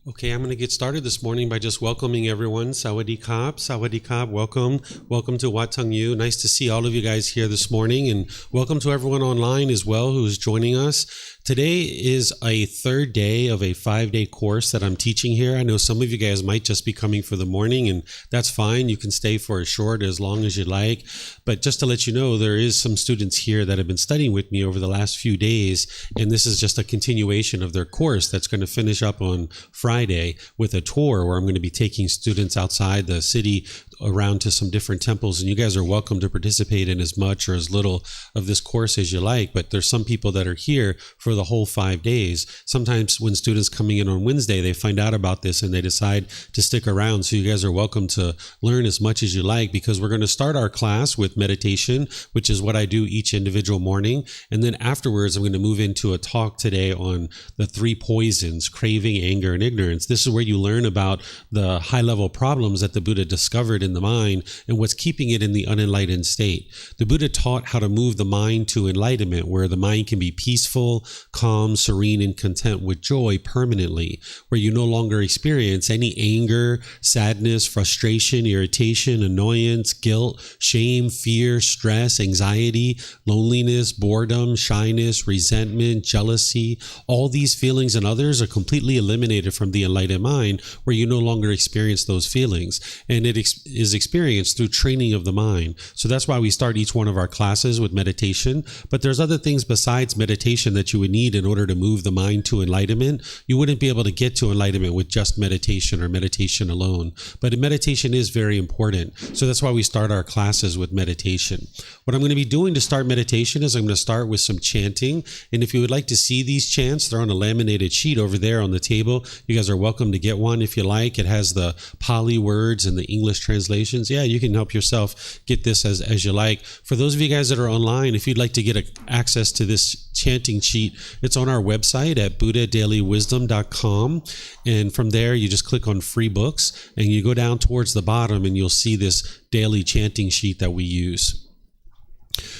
Okay, I'm going to get started this morning by just welcoming everyone. Sawadee Kap, Sawadee Kap, welcome. Welcome to Wat Tung Yu. Nice to see all of you guys here this morning, and welcome to everyone online as well who is joining us. Today is a third day of a 5-day course that I'm teaching here. I know some of you guys might just be coming for the morning, and that's fine. You can stay for as short as long as you like. But just to let you know, there is some students here that have been studying with me over the last few days, and this is just a continuation of their course that's going to finish up on Friday with a tour where I'm going to be taking students outside the city around to some different temples, and you guys are welcome to participate in as much or as little of this course as you like. But there's some people that are here for the whole 5 days. Sometimes when students coming in on Wednesday, they find out about this and they decide to stick around. So you guys are welcome to learn as much as you like, because we're going to start our class with meditation, which is what I do each individual morning. And then afterwards, I'm going to move into a talk today on the 3 poisons: craving, anger, and ignorance. This is where you learn about the high-level problems that the Buddha discovered in the mind and what's keeping it in the unenlightened state. The Buddha taught how to move the mind to enlightenment, where the mind can be peaceful, calm, serene, and content with joy permanently, where you no longer experience any anger, sadness, frustration, irritation, annoyance, guilt, shame, fear, stress, anxiety, loneliness, boredom, shyness, resentment, jealousy. All these feelings and others are completely eliminated from the enlightened mind, where you no longer experience those feelings. And it is experienced through training of the mind. So that's why we start each one of our classes with meditation. But there's other things besides meditation that you would need in order to move the mind to enlightenment. You wouldn't be able to get to enlightenment with just meditation or meditation alone. But meditation is very important. So that's why we start our classes with meditation. What I'm going to be doing to start meditation is I'm going to start with some chanting. And if you would like to see these chants, they're on a laminated sheet over there on the table. You guys are welcome to get one if you like. It has the Pali words and the English translations. Yeah, you can help yourself get this as you like. For those of you guys that are online, if you'd like to get access to this chanting sheet, it's on our website at buddhadailywisdom.com. And from there, you just click on free books and you go down towards the bottom and you'll see this daily chanting sheet that we use.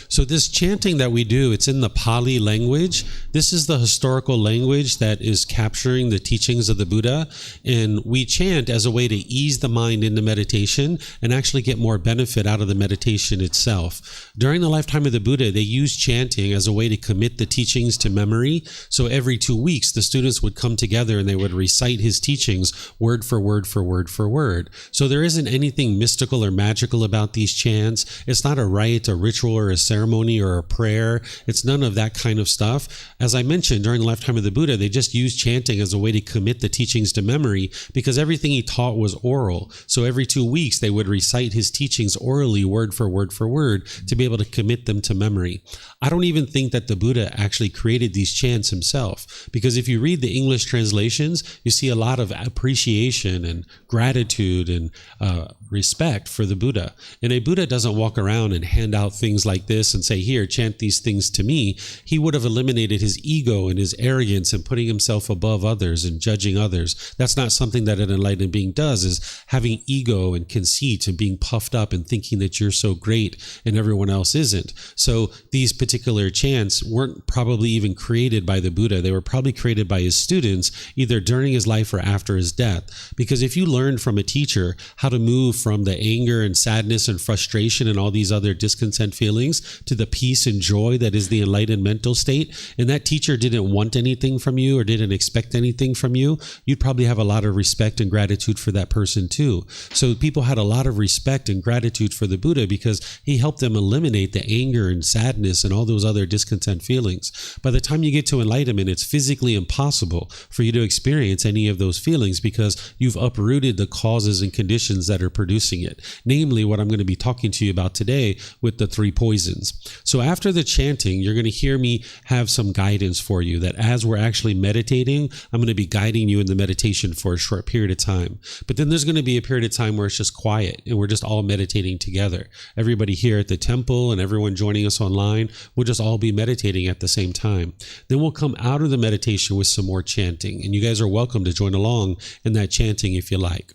So this chanting that we do, it's in the Pali language. This is the historical language that is capturing the teachings of the Buddha. And we chant as a way to ease the mind into meditation and actually get more benefit out of the meditation itself. During the lifetime of the Buddha, they used chanting as a way to commit the teachings to memory. So every 2 weeks, the students would come together and they would recite his teachings word for word for word for word. So there isn't anything mystical or magical about these chants. It's not a rite, a ritual, or a ceremony or a prayer. It's none of that kind of stuff. As I mentioned, during the lifetime of the Buddha, they just used chanting as a way to commit the teachings to memory, because everything he taught was oral. So every 2 weeks, they would recite his teachings orally, word for word for word, to be able to commit them to memory. I don't even think that the Buddha actually created these chants himself, because if you read the English translations, you see a lot of appreciation and gratitude and respect for the Buddha. And a Buddha doesn't walk around and hand out things like this and say, here, chant these things to me. He would have eliminated his ego and his arrogance and putting himself above others and judging others. That's not something that an enlightened being does, is having ego and conceit and being puffed up and thinking that you're so great and everyone else isn't. So these particular chants weren't probably even created by the Buddha. They were probably created by his students, either during his life or after his death. Because if you learned from a teacher how to move from the anger and sadness and frustration and all these other discontent feelings to the peace and joy that is the enlightened mental state, and that teacher didn't want anything from you or didn't expect anything from you, you'd probably have a lot of respect and gratitude for that person too. So people had a lot of respect and gratitude for the Buddha because he helped them eliminate the anger and sadness and all those other discontent feelings. By the time you get to enlightenment, it's physically impossible for you to experience any of those feelings because you've uprooted the causes and conditions that are producing it, namely what I'm going to be talking to you about today with the 3 poisons. So after the chanting, you're going to hear me have some guidance for you, that as we're actually meditating, I'm going to be guiding you in the meditation for a short period of time. But then there's going to be a period of time where it's just quiet and we're just all meditating together. Everybody here at the temple and everyone joining us online, we'll just all be meditating at the same time. Then we'll come out of the meditation with some more chanting, and you guys are welcome to join along in that chanting if you like.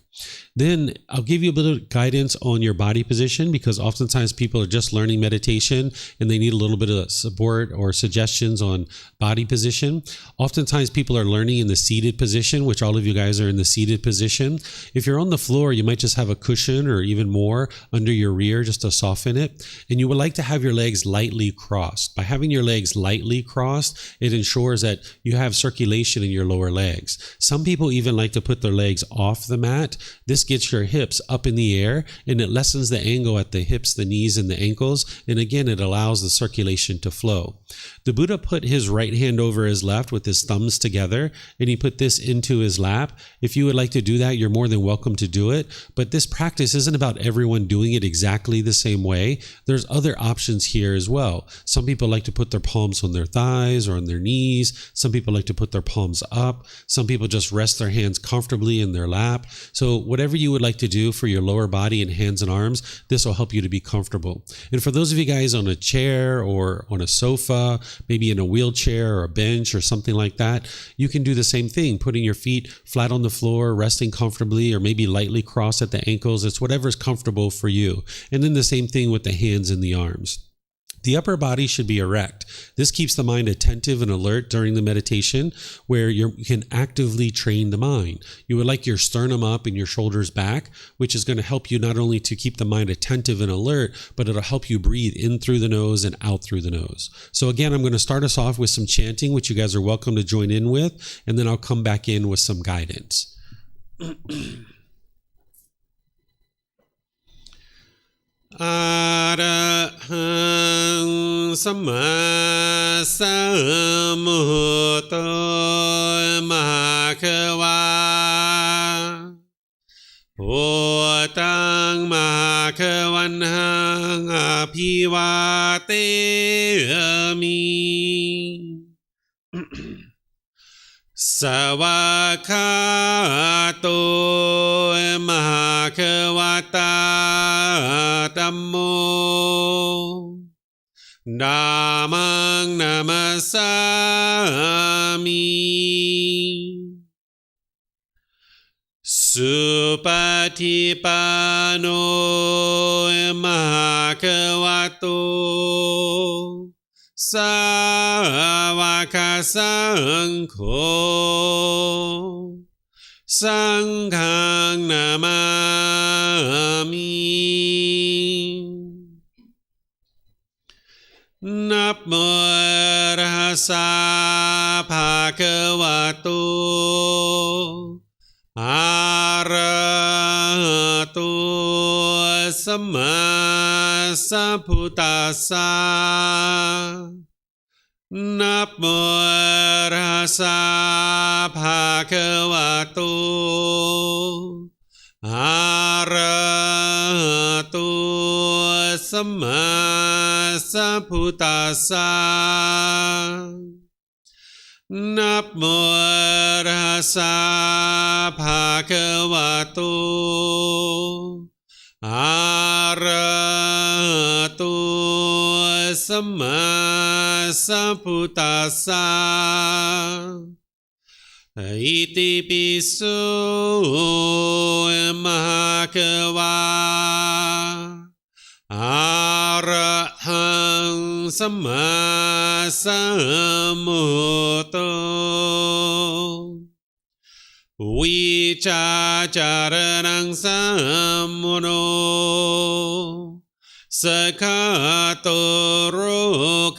Then I'll give you a bit of guidance on your body position, because oftentimes people are just learning meditation and they need a little bit of support or suggestions on body position. Oftentimes people are learning in the seated position, which all of you guys are in the seated position. If you're on the floor, you might just have a cushion or even more under your rear just to soften it. And you would like to have your legs lightly crossed. By having your legs lightly crossed, it ensures that you have circulation in your lower legs. Some people even like to put their legs off the mat. This gets your hips up in the air and it lessens the angle at the hips, the knees, and the ankles. And again, it allows the circulation to flow. The Buddha put his right hand over his left with his thumbs together, and he put this into his lap. If you would like to do that, you're more than welcome to do it. But this practice isn't about everyone doing it exactly the same way. There's other options here as well. Some people like to put their palms on their thighs or on their knees. Some people like to put their palms up. Some people just rest their hands comfortably in their lap. So whatever you would like to do for your lower body and hands and arms, this will help you to be comfortable. And for those of you guys on a chair or on a sofa, maybe in a wheelchair or a bench or something like that, you can do the same thing, putting your feet flat on the floor, resting comfortably, or maybe lightly crossed at the ankles. It's whatever's comfortable for you. And then the same thing with the hands and the arms. The upper body should be erect. This keeps the mind attentive and alert during the meditation, where you can actively train the mind. You would like your sternum up and your shoulders back, which is going to help you not only to keep the mind attentive and alert, but it'll help you breathe in through the nose and out through the nose. So again, I'm going to start us off with some chanting, which you guys are welcome to join in with, and then I'll come back in with some guidance. Arahang Samma Sambuddho Mahakawa Bhutang Mahakavanhang Abhivateyami Savakato Mahakavata Dhammo Dhammang Namasami Supatipano Mahakavato Savaka Sangho Sanghang Namami Namo Rasa Bhagavato Arahato Samma Sambuddhassa Namo Rasa Bhagavato Arahato Samma Sambuddhassa Namo Rasa Bhagavato Arahato Samma Sambuddhassa Iti piso Mahakava Arahang Samma Sambuddho Vicacaranang Sammuno Sakato Rokavitu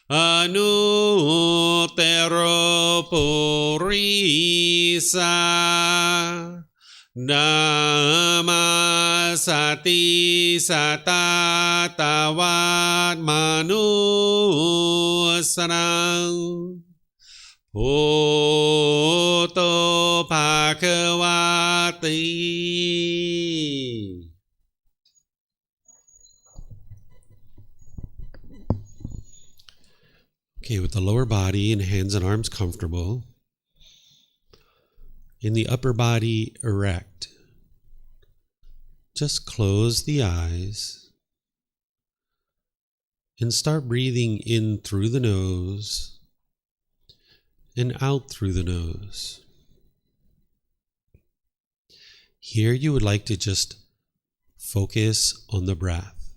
Anutero Purisa Namasati Satatawat Manusarang Bhutto Bhagavati. Okay, with the lower body and hands and arms comfortable, in the upper body erect, just close the eyes and start breathing in through the nose and out through the nose. Here you would like to just focus on the breath,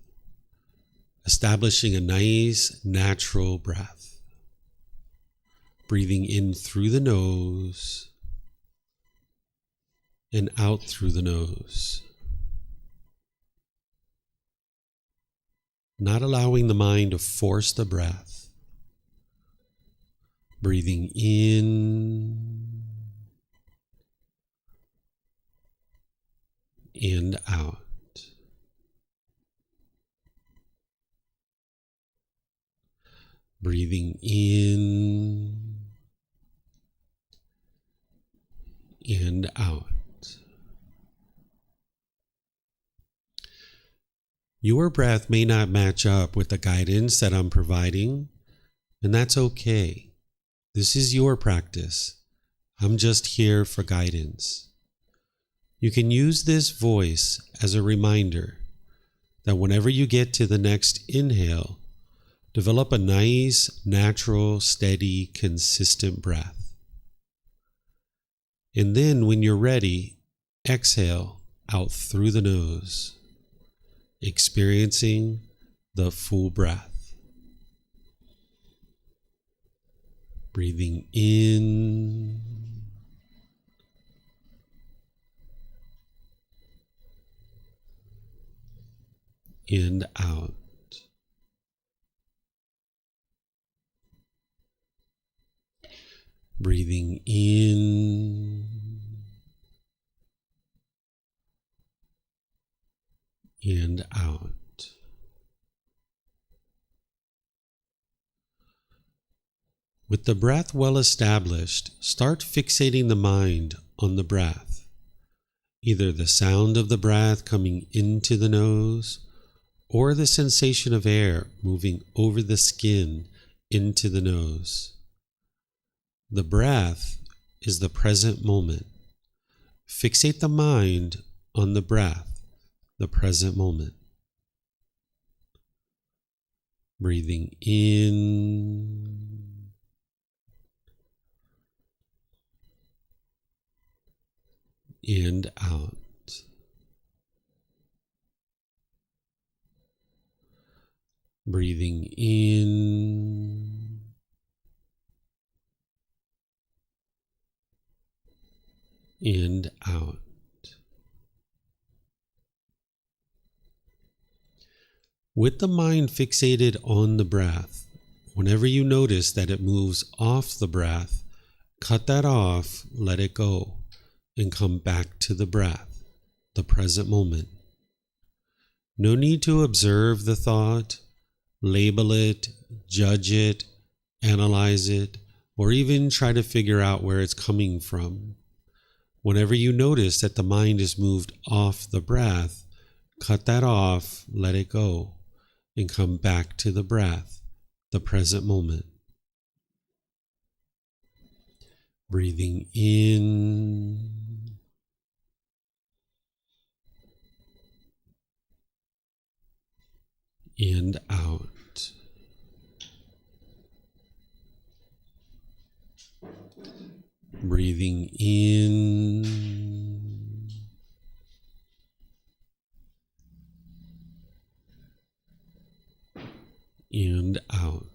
establishing a nice natural breath. Breathing in through the nose and out through the nose. Not allowing the mind to force the breath. Breathing in and out. Breathing in and out. Your breath may not match up with the guidance that I'm providing, and that's okay. This is your practice. I'm just here for guidance. You can use this voice as a reminder that whenever you get to the next inhale, develop a nice, natural, steady, consistent breath. And then when you're ready, exhale out through the nose, experiencing the full breath. Breathing in and out. Breathing in and out. With the breath well established, start fixating the mind on the breath, either the sound of the breath coming into the nose or the sensation of air moving over the skin into the nose. The breath is the present moment. Fixate the mind on the breath, the present moment. Breathing in and out. Breathing in and out. With the mind fixated on the breath, whenever you notice that it moves off the breath, cut that off, let it go, and come back to the breath, the present moment. No need to observe the thought, label it, judge it, analyze it, or even try to figure out where it's coming from. Whenever you notice that the mind is moved off the breath, cut that off, let it go, and come back to the breath, the present moment. Breathing in and out. Breathing in and out.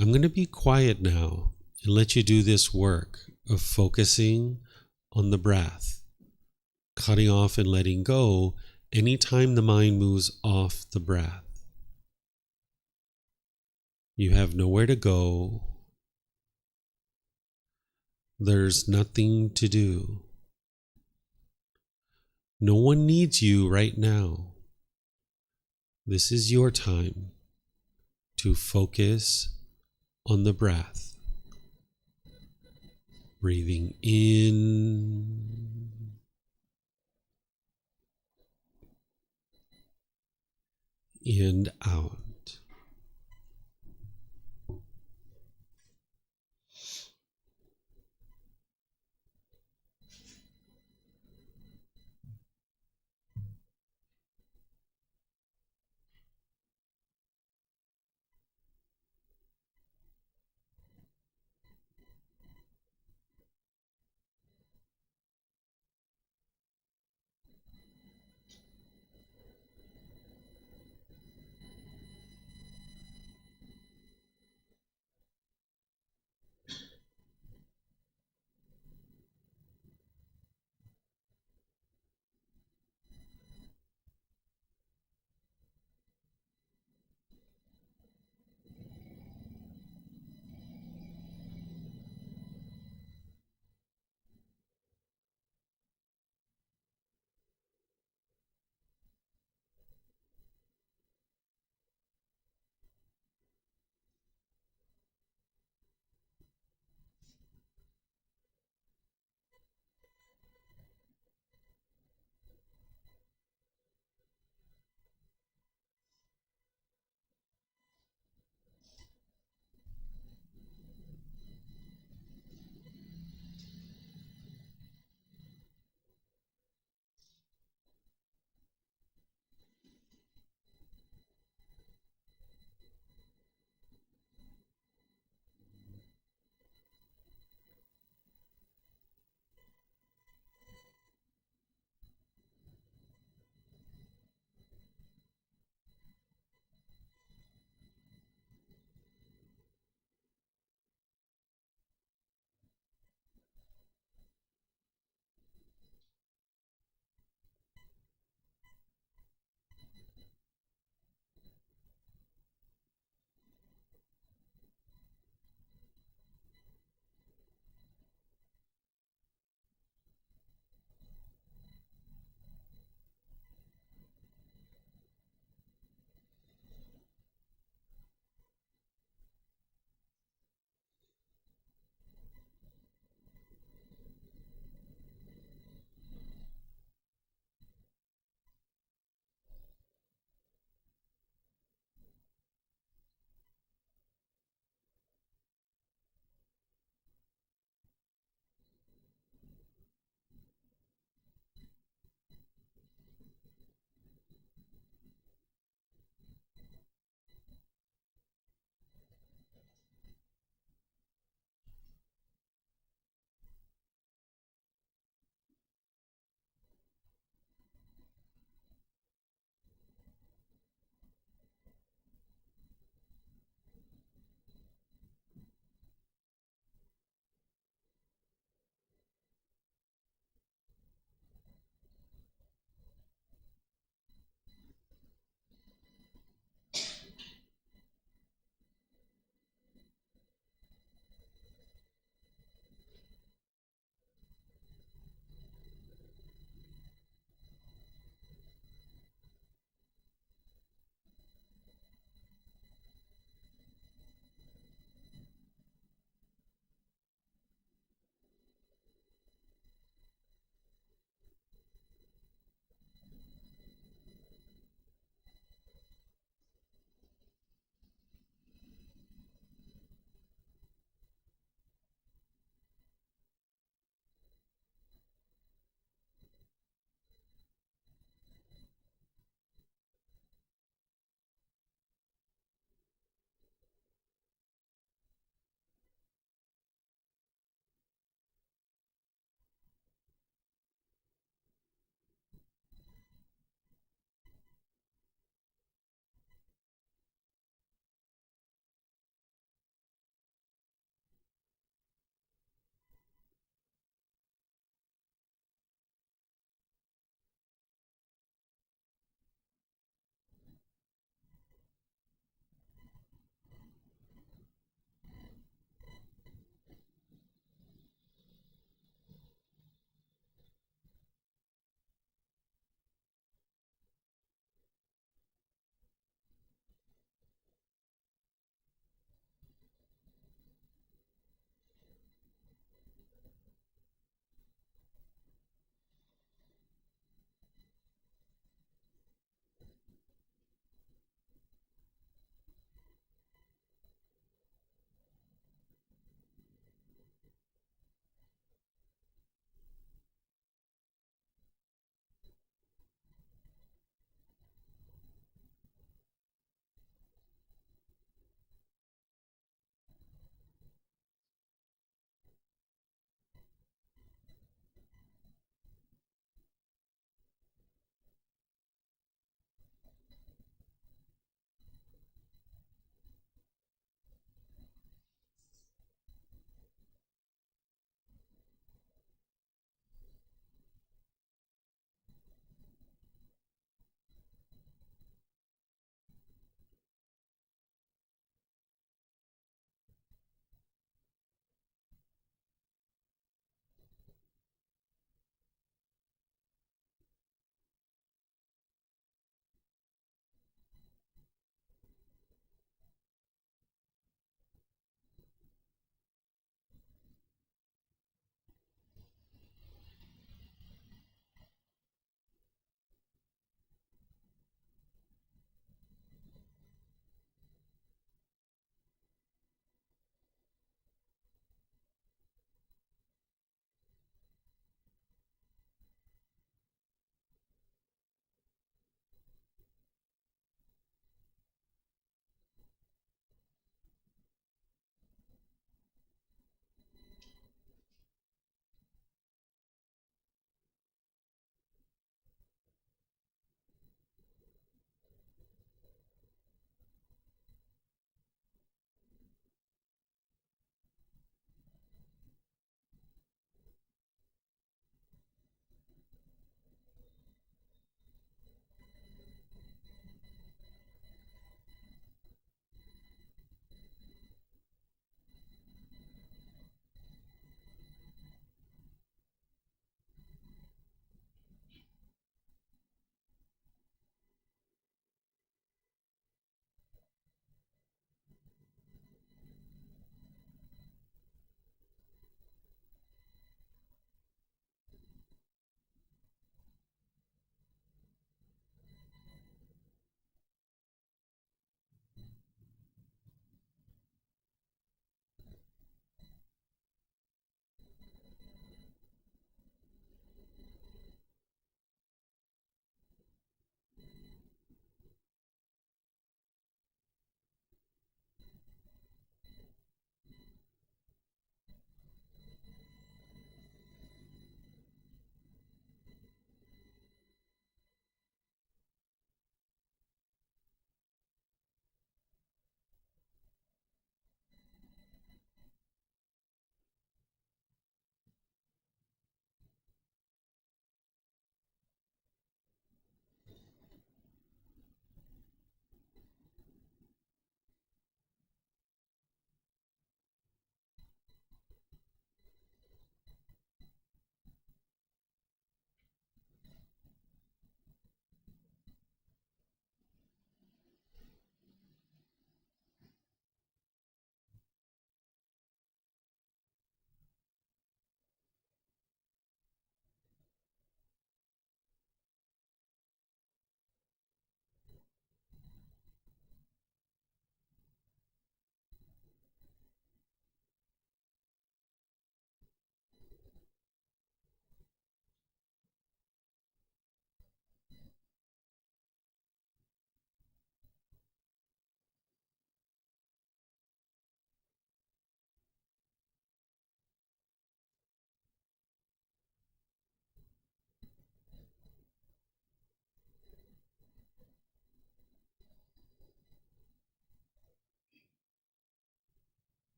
I'm going to be quiet now and let you do this work of focusing on the breath, cutting off and letting go anytime the mind moves off the breath. You have nowhere to go. There's nothing to do. No one needs you right now. This is your time to focus on the breath. Breathing in and out.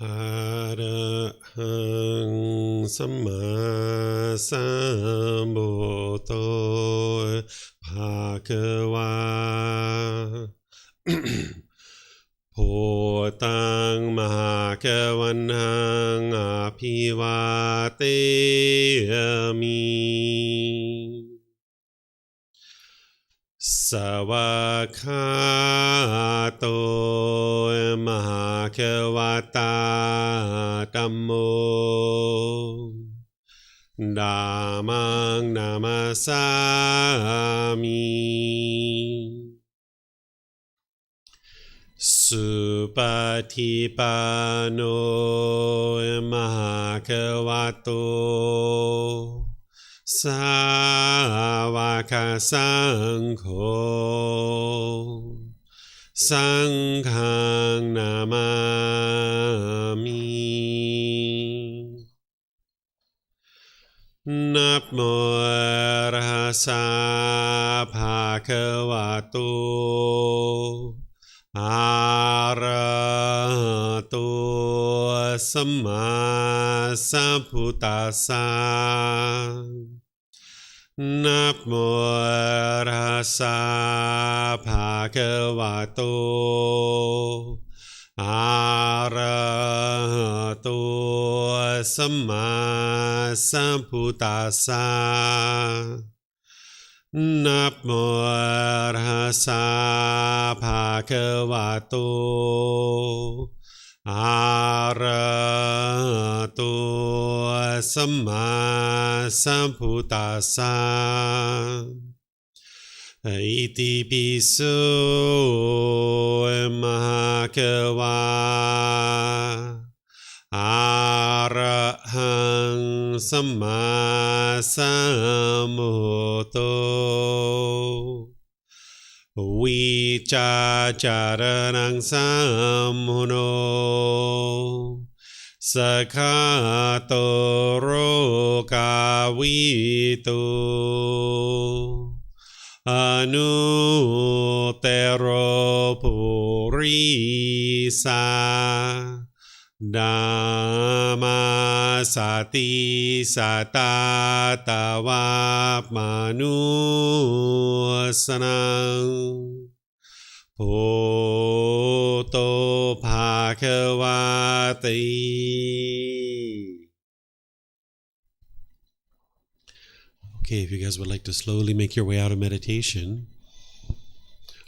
Arahang Samma Sambuddho Bhagava Bhutang Mahakavanhang Apivateyami Savakato Mahakavata Dhammo Dhammang Namasami Supatipano Mahakavato Savaka Sangho Sanghang Namami Namo Arhasa Bhagavato Arahato Samma Sambuddhassa Namo Arhasa Bhagavato Arahato Samma Sambuddhassa Namo Arhasa Bhagavato Arahato Samma Sambuddhassa Iti piso Mahakava Arahang Samma Sambuddho Vicacaranang Sammuno Sakato Rokavito Anutero Purisa Dhamma Sati Satatava Manusanang Bhoto Bhagavati. Okay, if you guys would like to slowly make your way out of meditation.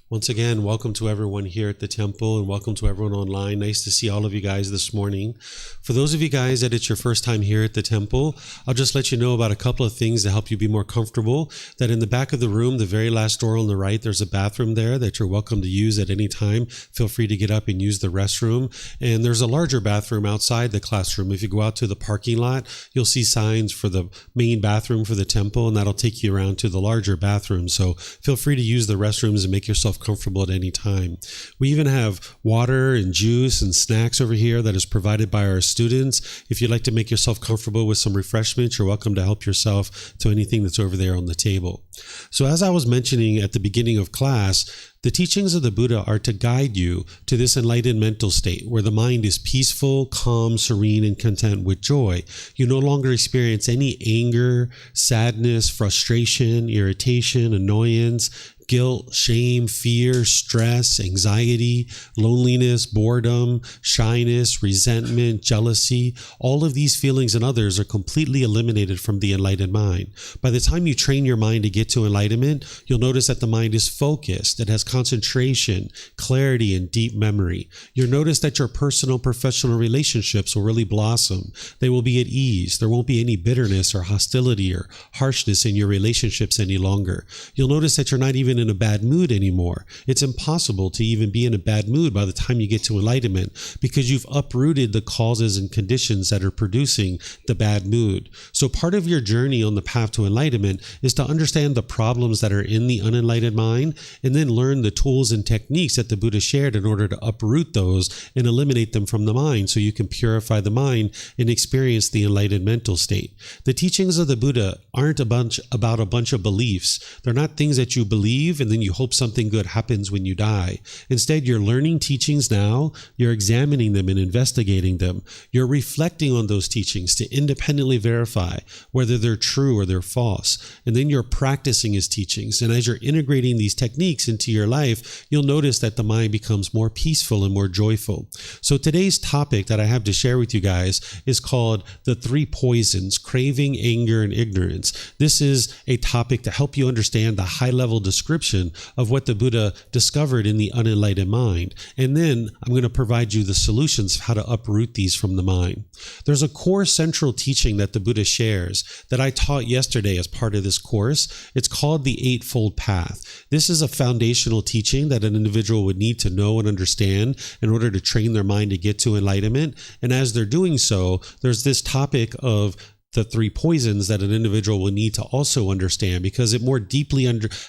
Once again, welcome to everyone here at the temple and welcome to everyone online. Nice to see all of you guys this morning. For those of you guys that it's your first time here at the temple, I'll just let you know about a couple of things to help you be more comfortable. That in the back of the room, the very last door on the right, there's a bathroom there that you're welcome to use at any time. Feel free to get up and use the restroom. And there's a larger bathroom outside the classroom. If you go out to the parking lot, you'll see signs for the main bathroom for the temple, and that'll take you around to the larger bathroom. So feel free to use the restrooms and make yourself comfortable at any time. We even have water and juice and snacks over here that is provided by our students. If you'd like to make yourself comfortable with some refreshments, you're welcome to help yourself to anything that's over there on the table. So as I was mentioning at the beginning of class, the teachings of the Buddha are to guide you to this enlightened mental state where the mind is peaceful, calm, serene, and content with joy. You no longer experience any anger, sadness, frustration, irritation, annoyance, guilt, shame, fear, stress, anxiety, loneliness, boredom, shyness, resentment, jealousy. All of these feelings and others are completely eliminated from the enlightened mind. By the time you train your mind to get to enlightenment, you'll notice that the mind is focused. It has concentration, clarity, and deep memory. You'll notice that your personal, professional relationships will really blossom. They will be at ease. There won't be any bitterness or hostility or harshness in your relationships any longer. You'll notice that you're not even in a bad mood anymore. It's impossible to even be in a bad mood by the time you get to enlightenment because you've uprooted the causes and conditions that are producing the bad mood. So part of your journey on the path to enlightenment is to understand the problems that are in the unenlightened mind and then learn the tools and techniques that the Buddha shared in order to uproot those and eliminate them from the mind so you can purify the mind and experience the enlightened mental state. The teachings of the Buddha aren't about a bunch of beliefs. They're not things that you believe believe and then you hope something good happens when you die. Instead, you're learning teachings now, you're examining them and investigating them. You're reflecting on those teachings to independently verify whether they're true or they're false. And then you're practicing his teachings. And as you're integrating these techniques into your life, you'll notice that the mind becomes more peaceful and more joyful. So today's topic that I have to share with you guys is called the three poisons: craving, anger, and ignorance. This is a topic to help you understand the high-level description of what the Buddha discovered in the unenlightened mind. And then I'm going to provide you the solutions of how to uproot these from the mind. There's a core central teaching that the Buddha shares that I taught yesterday as part of this course. It's called the Eightfold Path. This is a foundational teaching that an individual would need to know and understand in order to train their mind to get to enlightenment. And as they're doing so, there's this topic of the three poisons that an individual will need to also understand, because it more deeply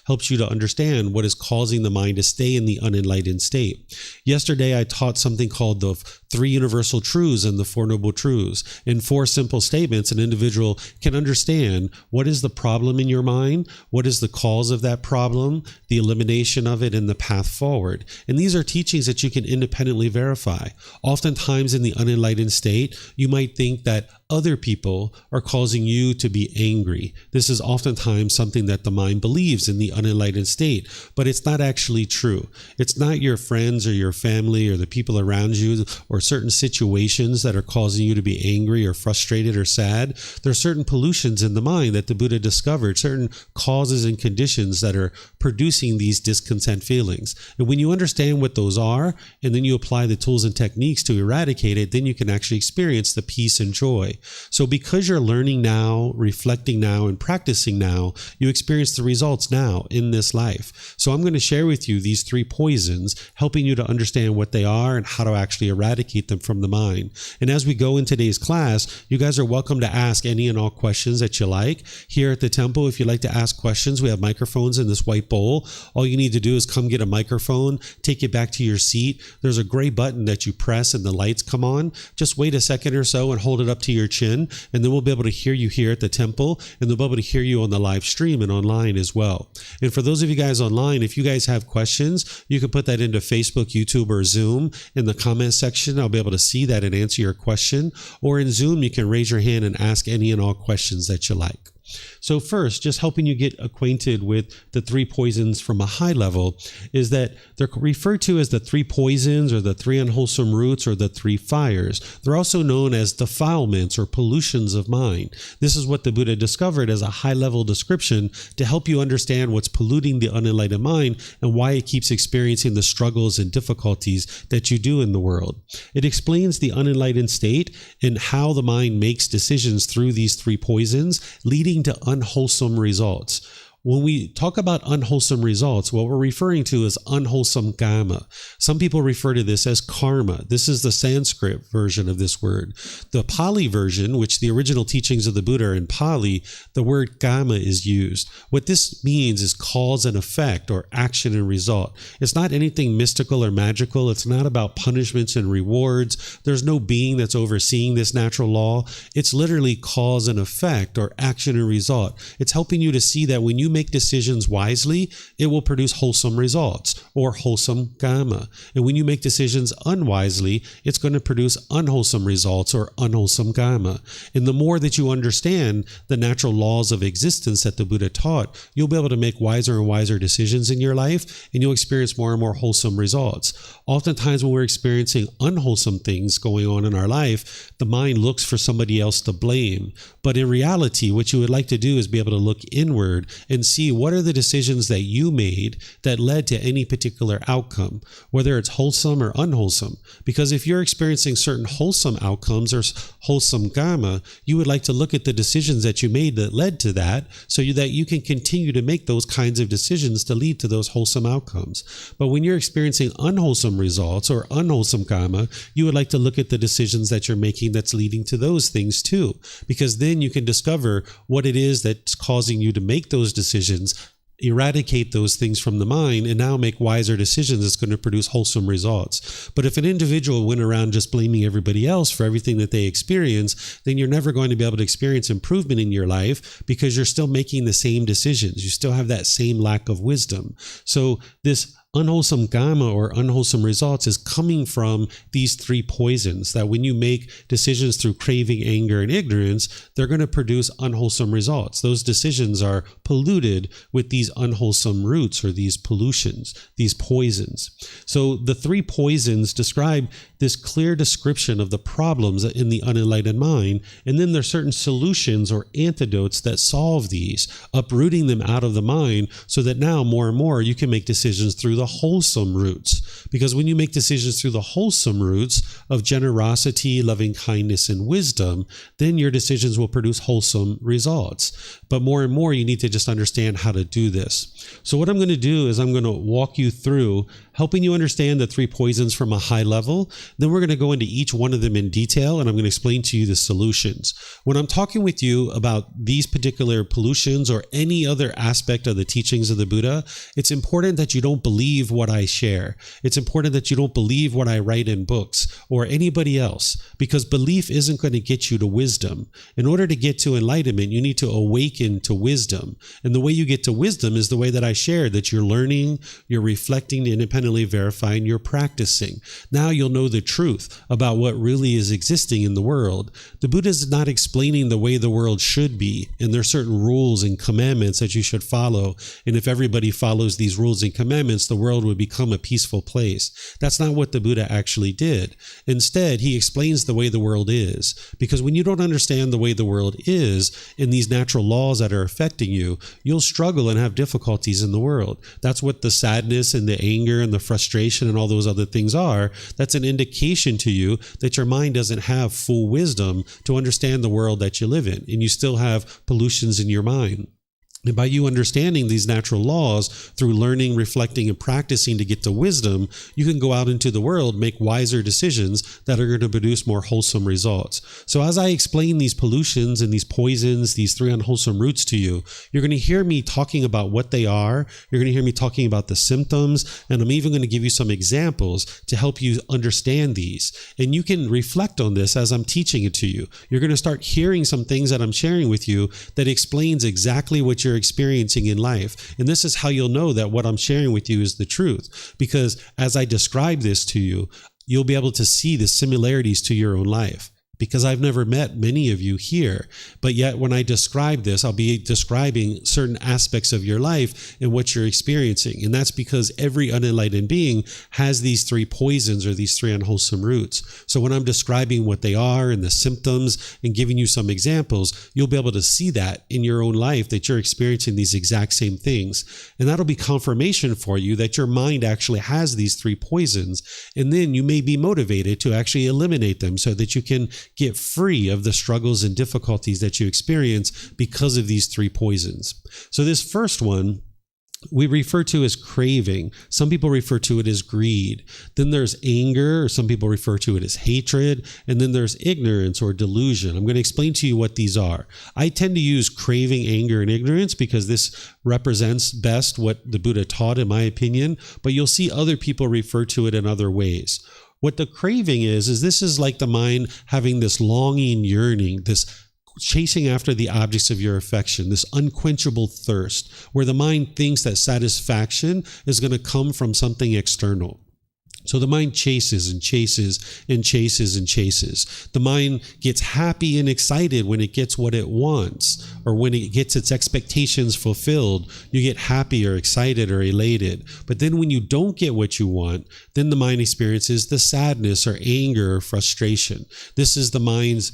helps you to understand what is causing the mind to stay in the unenlightened state. Yesterday, I taught something called the Three Universal Truths and the Four Noble Truths. In 4 simple statements, an individual can understand what is the problem in your mind, what is the cause of that problem, the elimination of it, and the path forward. And these are teachings that you can independently verify. Oftentimes in the unenlightened state, you might think that other people are causing you to be angry. This is oftentimes something that the mind believes in the unenlightened state, but it's not actually true. It's not your friends or your family or the people around you or certain situations that are causing you to be angry or frustrated or sad. There are certain pollutions in the mind that the Buddha discovered, certain causes and conditions that are producing these discontent feelings. And when you understand what those are, and then you apply the tools and techniques to eradicate it, then you can actually experience the peace and joy. So because you're learning now, reflecting now, and practicing now, you experience the results now in this life. So I'm going to share with you these three poisons, helping you to understand what they are and how to actually eradicate them from the mind. And as we go in today's class, you guys are welcome to ask any and all questions that you like. Here at the temple, if you'd like to ask questions, we have microphones in this white bowl. All you need to do is come get a microphone, take it back to your seat. There's a gray button that you press and the lights come on. Just wait a second or so and hold it up to your chin, and then we'll be able to hear you here at the temple, and they'll be able to hear you on the live stream and online as well. And for those of you guys online, if you guys have questions, you can put that into Facebook, YouTube, or Zoom in the comment section. I'll be able to see that and answer your question. Or in Zoom, you can raise your hand and ask any and all questions that you like. So first, just helping you get acquainted with the three poisons from a high level is that they're referred to as the three poisons or the three unwholesome roots or the three fires. They're also known as defilements or pollutions of mind. This is what the Buddha discovered as a high-level description to help you understand what's polluting the unenlightened mind and why it keeps experiencing the struggles and difficulties that you do in the world. It explains the unenlightened state and how the mind makes decisions through these three poisons, leading to unwholesome results. When we talk about unwholesome results, what we're referring to is unwholesome karma. Some people refer to this as karma. This is the Sanskrit version of this word. The Pali version, which the original teachings of the Buddha are in Pali, the word karma is used. What this means is cause and effect, or action and result. It's not anything mystical or magical. It's not about punishments and rewards. There's no being that's overseeing this natural law. It's literally cause and effect, or action and result. It's helping you to see that when you make decisions wisely, it will produce wholesome results or wholesome karma. And when you make decisions unwisely, it's going to produce unwholesome results or unwholesome karma. And the more that you understand the natural laws of existence that the Buddha taught, you'll be able to make wiser and wiser decisions in your life, and you'll experience more and more wholesome results. Oftentimes when we're experiencing unwholesome things going on in our life, the mind looks for somebody else to blame. But in reality, what you would like to do is be able to look inward and see what are the decisions that you made that led to any particular outcome, whether it's wholesome or unwholesome. Because if you're experiencing certain wholesome outcomes or wholesome karma, you would like to look at the decisions that you made that led to that, so that you can continue to make those kinds of decisions to lead to those wholesome outcomes. But when you're experiencing unwholesome results or unwholesome karma, you would like to look at the decisions that you're making that's leading to those things too, because then you can discover what it is that's causing you to make those decisions eradicate those things from the mind and now make wiser decisions that's going to produce wholesome results. But if an individual went around just blaming everybody else for everything that they experience, then you're never going to be able to experience improvement in your life because you're still making the same decisions. You still have that same lack of wisdom. So this unwholesome karma or unwholesome results is coming from these three poisons that when you make decisions through craving, anger, and ignorance, they're going to produce unwholesome results. Those decisions are polluted with these unwholesome roots or these pollutions, these poisons. So the three poisons describe this clear description of the problems in the unenlightened mind, and then there's certain solutions or antidotes that solve these, uprooting them out of the mind so that now more and more you can make decisions through the wholesome roots. Because when you make decisions through the wholesome roots of generosity, loving kindness, and wisdom, then your decisions will produce wholesome results. But more and more, you need to just understand how to do this. So what I'm going to do is I'm going to walk you through helping you understand the three poisons from a high level. Then we're going to go into each one of them in detail, and I'm going to explain to you the solutions. When I'm talking with you about these particular pollutions or any other aspect of the teachings of the Buddha, it's important that you don't believe what I share. It's important that you don't believe what I write in books or anybody else, because belief isn't going to get you to wisdom. In order to get to enlightenment, you need to awaken to wisdom. And the way you get to wisdom is the way that I shared, that you're learning, you're reflecting, independently verifying, you're practicing. Now you'll know the truth about what really is existing in the world. The Buddha is not explaining the way the world should be, and there are certain rules and commandments that you should follow. And if everybody follows these rules and commandments, the world would become a peaceful place. That's not what the Buddha actually did. Instead, he explains the way the world is. Because when you don't understand the way the world is and these natural laws that are affecting you, you'll struggle and have difficulties in the world. That's what the sadness and the anger and the frustration and all those other things are. That's an indication to you that your mind doesn't have full wisdom to understand the world that you live in, and you still have pollutions in your mind. And by you understanding these natural laws through learning, reflecting, and practicing to get to wisdom, you can go out into the world, make wiser decisions that are going to produce more wholesome results. So as I explain these pollutions and these poisons, these three unwholesome roots to you, you're going to hear me talking about what they are. You're going to hear me talking about the symptoms, and I'm even going to give you some examples to help you understand these. And you can reflect on this as I'm teaching it to you. You're going to start hearing some things that I'm sharing with you that explains exactly what you're experiencing in life. And this is how you'll know that what I'm sharing with you is the truth. Because as I describe this to you, you'll be able to see the similarities to your own life. Because I've never met many of you here, but yet when I describe this, I'll be describing certain aspects of your life and what you're experiencing. And that's because every unenlightened being has these three poisons or these three unwholesome roots. So when I'm describing what they are and the symptoms and giving you some examples, you'll be able to see that in your own life, that you're experiencing these exact same things. And that'll be confirmation for you that your mind actually has these three poisons. And then you may be motivated to actually eliminate them so that you can get free of the struggles and difficulties that you experience because of these three poisons. So this first one we refer to as craving. Some people refer to it as greed. Then there's anger, or some people refer to it as hatred. And then there's ignorance or delusion. I'm going to explain to you what these are. I tend to use craving, anger, and ignorance because this represents best what the Buddha taught, in my opinion. But you'll see other people refer to it in other ways. What the craving is this is like the mind having this longing, yearning, this chasing after the objects of your affection, this unquenchable thirst, where the mind thinks that satisfaction is going to come from something external. So the mind chases and chases and chases and chases. The mind gets happy and excited when it gets what it wants, or when it gets its expectations fulfilled. You get happy or excited or elated. But then when you don't get what you want, then the mind experiences the sadness or anger or frustration. This is the mind's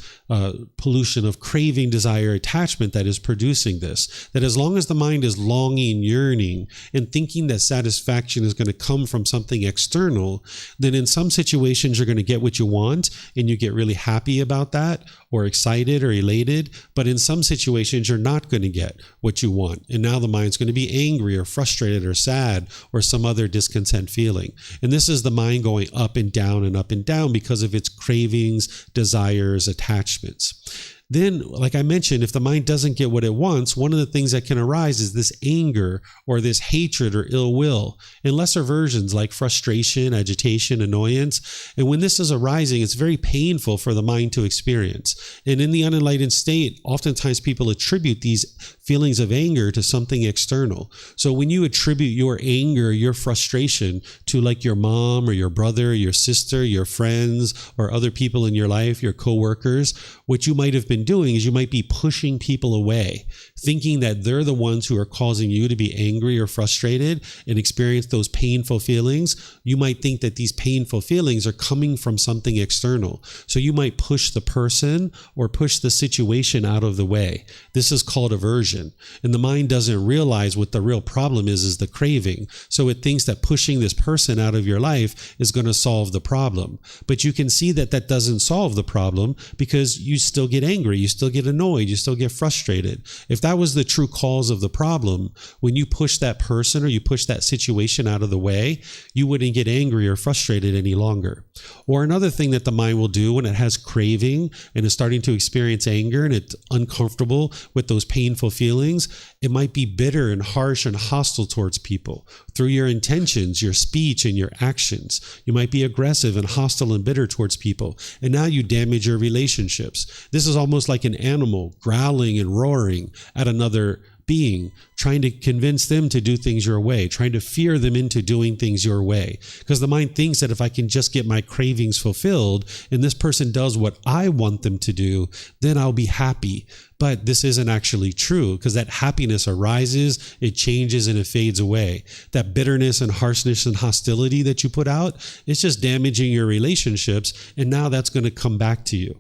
pollution of craving, desire, attachment that is producing this. That as long as the mind is longing, yearning, and thinking that satisfaction is going to come from something external, then in some situations you're going to get what you want and you get really happy about that or excited or elated. But in some situations you're not going to get what you want. And now the mind's going to be angry or frustrated or sad or some other discontent feeling. And this is the mind going up and down because of its cravings, desires, attachments. Then, like I mentioned, if the mind doesn't get what it wants, one of the things that can arise is this anger or this hatred or ill will, and lesser versions like frustration, agitation, annoyance. And when this is arising, it's very painful for the mind to experience. And in the unenlightened state, oftentimes people attribute these feelings of anger to something external. So when you attribute your anger, your frustration to like your mom or your brother, your sister, your friends, or other people in your life, your coworkers, what you might have been doing is you might be pushing people away, thinking that they're the ones who are causing you to be angry or frustrated and experience those painful feelings. You might think that these painful feelings are coming from something external. So you might push the person or push the situation out of the way. This is called aversion. And the mind doesn't realize what the real problem is the craving. So it thinks that pushing this person out of your life is going to solve the problem. But you can see that that doesn't solve the problem because you still get angry, you still get annoyed, you still get frustrated. If that was the true cause of the problem, when you push that person or you push that situation out of the way, you wouldn't get angry or frustrated any longer. Or another thing that the mind will do when it has craving and is starting to experience anger and it's uncomfortable with those painful feelings, it might be bitter and harsh and hostile towards people through your intentions, your speech, and your actions. You might be aggressive and hostile and bitter towards people, and now you damage your relationships. This is almost like an animal growling and roaring at another being, trying to convince them to do things your way, trying to fear them into doing things your way. Because the mind thinks that if I can just get my cravings fulfilled and this person does what I want them to do, then I'll be happy. But this isn't actually true, because that happiness arises, it changes, and it fades away. That bitterness and harshness and hostility that you put out, it's just damaging your relationships, and now that's going to come back to you.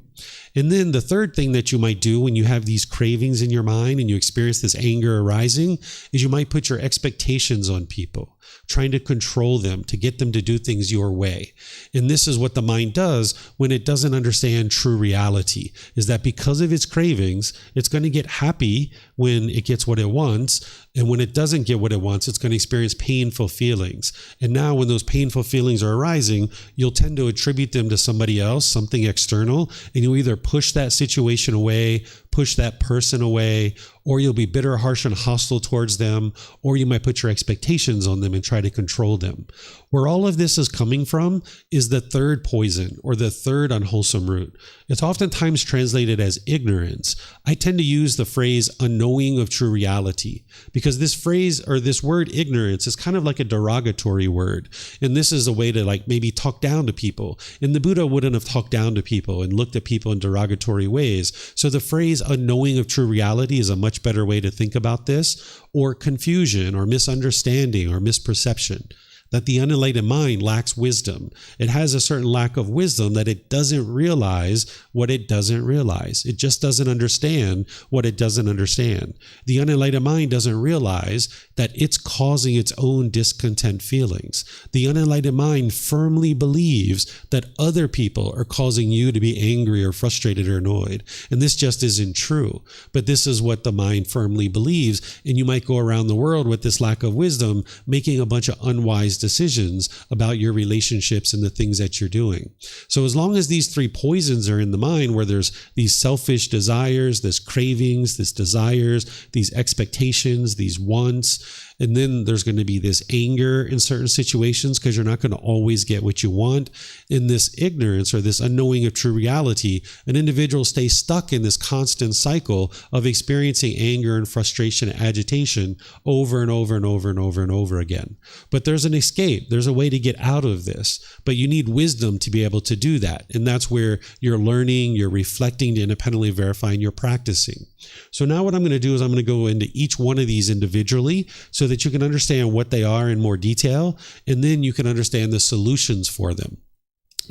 And then the third thing that you might do when you have these cravings in your mind and you experience this anger arising is you might put your expectations on people, trying to control them, to get them to do things your way. And this is what the mind does when it doesn't understand true reality, is that because of its cravings, it's going to get happy when it gets what it wants. And when it doesn't get what it wants, it's going to experience painful feelings. And now when those painful feelings are arising, you'll tend to attribute them to somebody else, something external, and you'll either push that situation away, push that person away, or you'll be bitter, harsh, and hostile towards them, or you might put your expectations on them and try to control them. Where all of this is coming from is the third poison, or the third unwholesome root. It's oftentimes translated as ignorance. I tend to use the phrase unknowing of true reality, because this phrase or this word ignorance is kind of like a derogatory word. And this is a way to like maybe talk down to people. And the Buddha wouldn't have talked down to people and looked at people in derogatory ways. So the phrase unknowing of true reality is a much better way to think about this, or confusion or misunderstanding or misperception. That the unenlightened mind lacks wisdom. It has a certain lack of wisdom that it doesn't realize what it doesn't realize. It just doesn't understand what it doesn't understand. The unenlightened mind doesn't realize that it's causing its own discontent feelings. The unenlightened mind firmly believes that other people are causing you to be angry or frustrated or annoyed. And this just isn't true. But this is what the mind firmly believes. And you might go around the world with this lack of wisdom, making a bunch of unwise decisions about your relationships and the things that you're doing. So as long as these three poisons are in the mind, where there's these selfish desires, this cravings, this desires, these expectations, these wants, and then there's going to be this anger in certain situations because you're not going to always get what you want. In this ignorance or this unknowing of true reality, an individual stays stuck in this constant cycle of experiencing anger and frustration and agitation over and over and over and over and over again. But there's an escape. There's a way to get out of this, but you need wisdom to be able to do that. And that's where you're learning, you're reflecting, to independently verifying, you're practicing. So now what I'm going to do is I'm going to go into each one of these individually so that you can understand what they are in more detail, and then you can understand the solutions for them.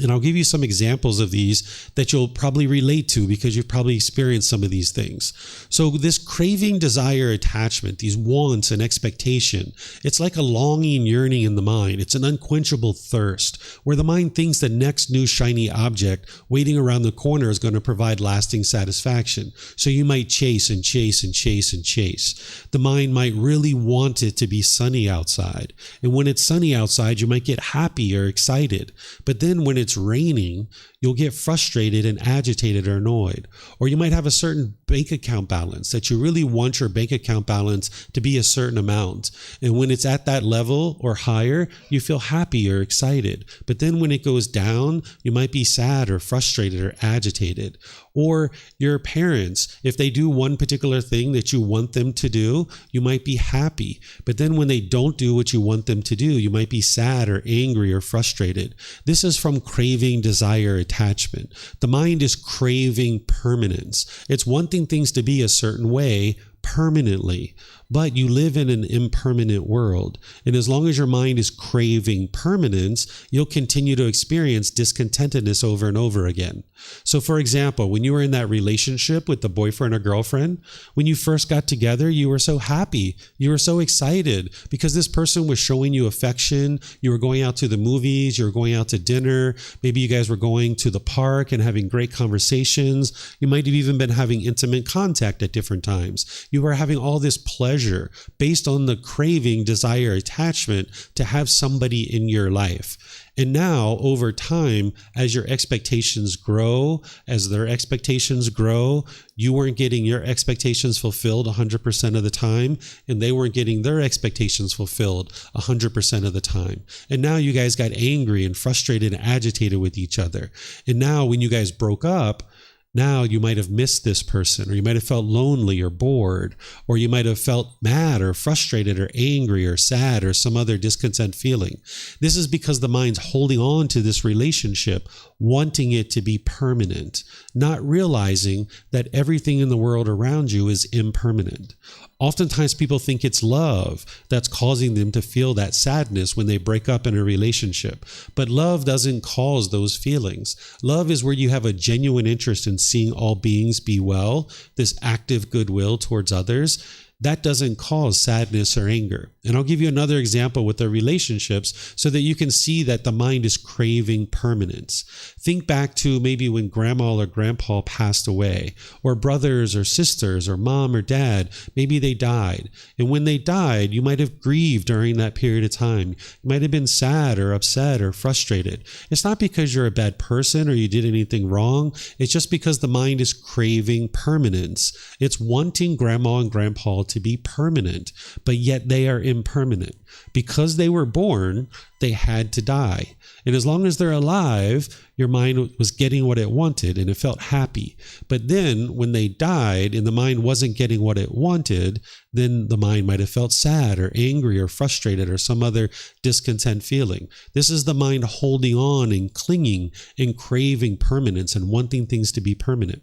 And I'll give you some examples of these that you'll probably relate to because you've probably experienced some of these things. So this craving, desire, attachment, these wants and expectation, it's like a longing, yearning in the mind. It's an unquenchable thirst where the mind thinks the next new shiny object waiting around the corner is going to provide lasting satisfaction. So you might chase and chase and chase and chase. The mind might really want it to be sunny outside. And when it's sunny outside, you might get happy or excited. But then when it's it's raining, you'll get frustrated and agitated or annoyed. Or you might have a certain bank account balance that you really want your bank account balance to be a certain amount. And when it's at that level or higher, you feel happy or excited. But then when it goes down, you might be sad or frustrated or agitated. Or your parents, if they do one particular thing that you want them to do, you might be happy. But then when they don't do what you want them to do, you might be sad or angry or frustrated. This is from craving, desire, attachment. The mind is craving permanence. It's wanting things to be a certain way permanently, but you live in an impermanent world. And as long as your mind is craving permanence, you'll continue to experience discontentedness over and over again. So for example, when you were in that relationship with the boyfriend or girlfriend, when you first got together, you were so happy. You were so excited because this person was showing you affection. You were going out to the movies. You were going out to dinner. Maybe you guys were going to the park and having great conversations. You might have even been having intimate contact at different times. You were having all this pleasure based on the craving, desire, attachment to have somebody in your life. And now, over time, as your expectations grow, as their expectations grow, you weren't getting your expectations fulfilled 100% of the time, and they weren't getting their expectations fulfilled 100% of the time. And now you guys got angry and frustrated and agitated with each other. And now when you guys broke up, now you might have missed this person, or you might have felt lonely or bored, or you might have felt mad or frustrated or angry or sad or some other discontent feeling. This is because the mind's holding on to this relationship, wanting it to be permanent, not realizing that everything in the world around you is impermanent. Oftentimes people think it's love that's causing them to feel that sadness when they break up in a relationship. But love doesn't cause those feelings. Love is where you have a genuine interest in seeing all beings be well, this active goodwill towards others. That doesn't cause sadness or anger. And I'll give you another example with the relationships so that you can see that the mind is craving permanence. Think back to maybe when grandma or grandpa passed away, or brothers or sisters or mom or dad, maybe they died. And when they died, you might have grieved during that period of time. You might have been sad or upset or frustrated. It's not because you're a bad person or you did anything wrong. It's just because the mind is craving permanence. It's wanting grandma and grandpa to be permanent, but yet they are impermanent. Because they were born, they had to die. And as long as they're alive, your mind was getting what it wanted and it felt happy. But then when they died and the mind wasn't getting what it wanted, then the mind might have felt sad or angry or frustrated or some other discontent feeling. This is the mind holding on and clinging and craving permanence and wanting things to be permanent.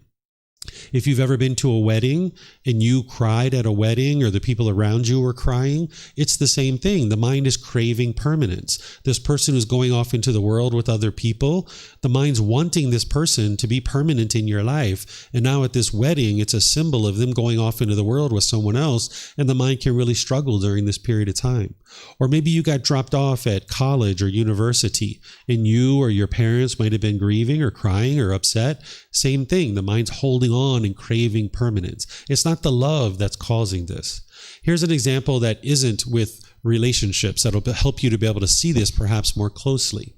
If you've ever been to a wedding and you cried at a wedding, or the people around you were crying, it's the same thing. The mind is craving permanence. This person who's going off into the world with other people, the mind's wanting this person to be permanent in your life. And now at this wedding, it's a symbol of them going off into the world with someone else, and the mind can really struggle during this period of time. Or maybe you got dropped off at college or university, and you or your parents might have been grieving or crying or upset. Same thing. The mind's holding on and craving permanence. It's not the love that's causing this. Here's an example that isn't with relationships that'll help you to be able to see this perhaps more closely.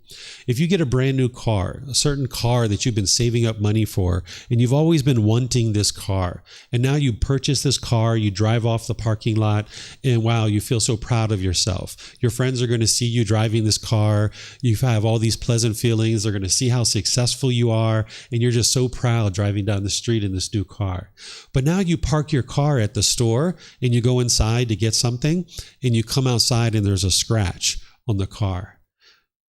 If you get a brand new car, a certain car that you've been saving up money for, and you've always been wanting this car, and now you purchase this car, you drive off the parking lot, and wow, you feel so proud of yourself. Your friends are going to see you driving this car. You have all these pleasant feelings. They're going to see how successful you are, and you're just so proud driving down the street in this new car. But now you park your car at the store, and you go inside to get something, and you come outside and there's a scratch on the car.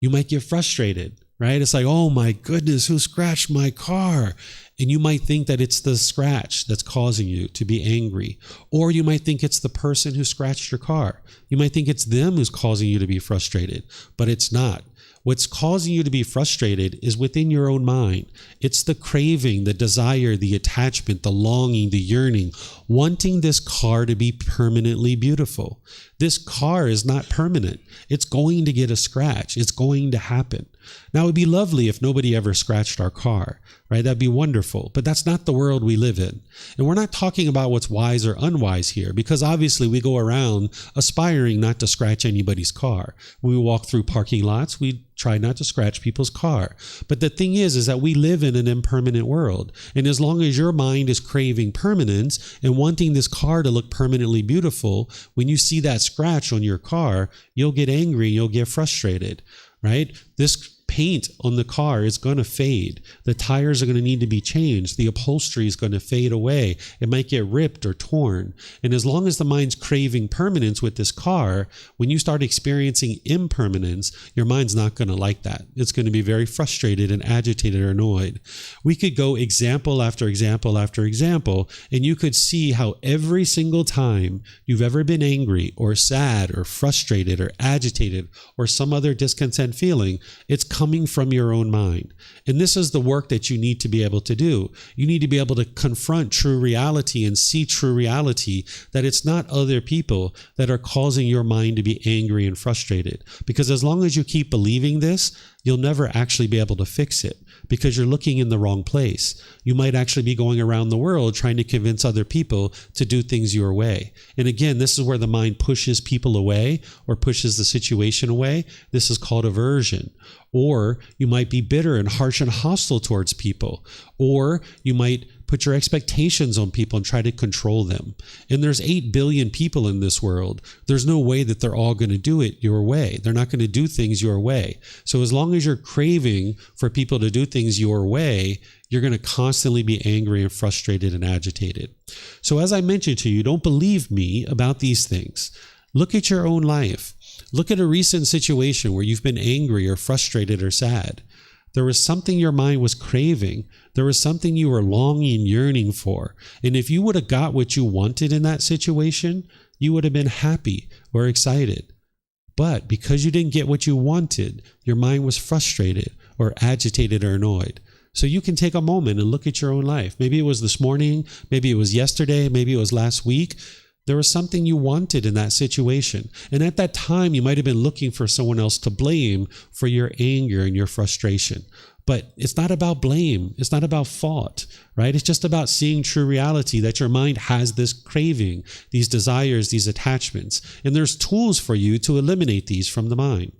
You might get frustrated, right? It's like, oh my goodness, who scratched my car? And you might think that it's the scratch that's causing you to be angry. Or you might think it's the person who scratched your car. You might think it's them who's causing you to be frustrated, but it's not. What's causing you to be frustrated is within your own mind. It's the craving, the desire, the attachment, the longing, the yearning, wanting this car to be permanently beautiful. This car is not permanent. It's going to get a scratch. It's going to happen. Now, it'd be lovely if nobody ever scratched our car, right? That'd be wonderful. But that's not the world we live in. And we're not talking about what's wise or unwise here, because obviously we go around aspiring not to scratch anybody's car. When we walk through parking lots, we try not to scratch people's car. But the thing is that we live in an impermanent world. And as long as your mind is craving permanence and wanting this car to look permanently beautiful, when you see that scratch on your car, you'll get angry, you'll get frustrated, right? This paint on the car is going to fade. The tires are going to need to be changed. The upholstery is going to fade away. It might get ripped or torn. And as long as the mind's craving permanence with this car, when you start experiencing impermanence, your mind's not going to like that. It's going to be very frustrated and agitated or annoyed. We could go example after example after example, and you could see how every single time you've ever been angry or sad or frustrated or agitated or some other discontent feeling, it's coming from your own mind. And this is the work that you need to be able to do. You need to be able to confront true reality and see true reality, that it's not other people that are causing your mind to be angry and frustrated. Because as long as you keep believing this, you'll never actually be able to fix it, because you're looking in the wrong place. You might actually be going around the world trying to convince other people to do things your way. And again, this is where the mind pushes people away or pushes the situation away. This is called aversion. Or you might be bitter and harsh and hostile towards people. Or you might put your expectations on people and try to control them. And there's 8 billion people in this world. There's no way that they're all going to do it your way. They're not going to do things your way. So as long as you're craving for people to do things your way, you're going to constantly be angry and frustrated and agitated. So as I mentioned to you, don't believe me about these things. Look at your own life. Look at a recent situation where you've been angry or frustrated or sad. There was something your mind was craving. There was something you were longing, yearning for. And if you would have got what you wanted in that situation, you would have been happy or excited. But because you didn't get what you wanted, your mind was frustrated or agitated or annoyed. So you can take a moment and look at your own life. Maybe it was this morning, maybe it was yesterday, maybe it was last week. There was something you wanted in that situation. And at that time, you might have been looking for someone else to blame for your anger and your frustration. But it's not about blame. It's not about fault, right? It's just about seeing true reality, that your mind has this craving, these desires, these attachments. And there's tools for you to eliminate these from the mind.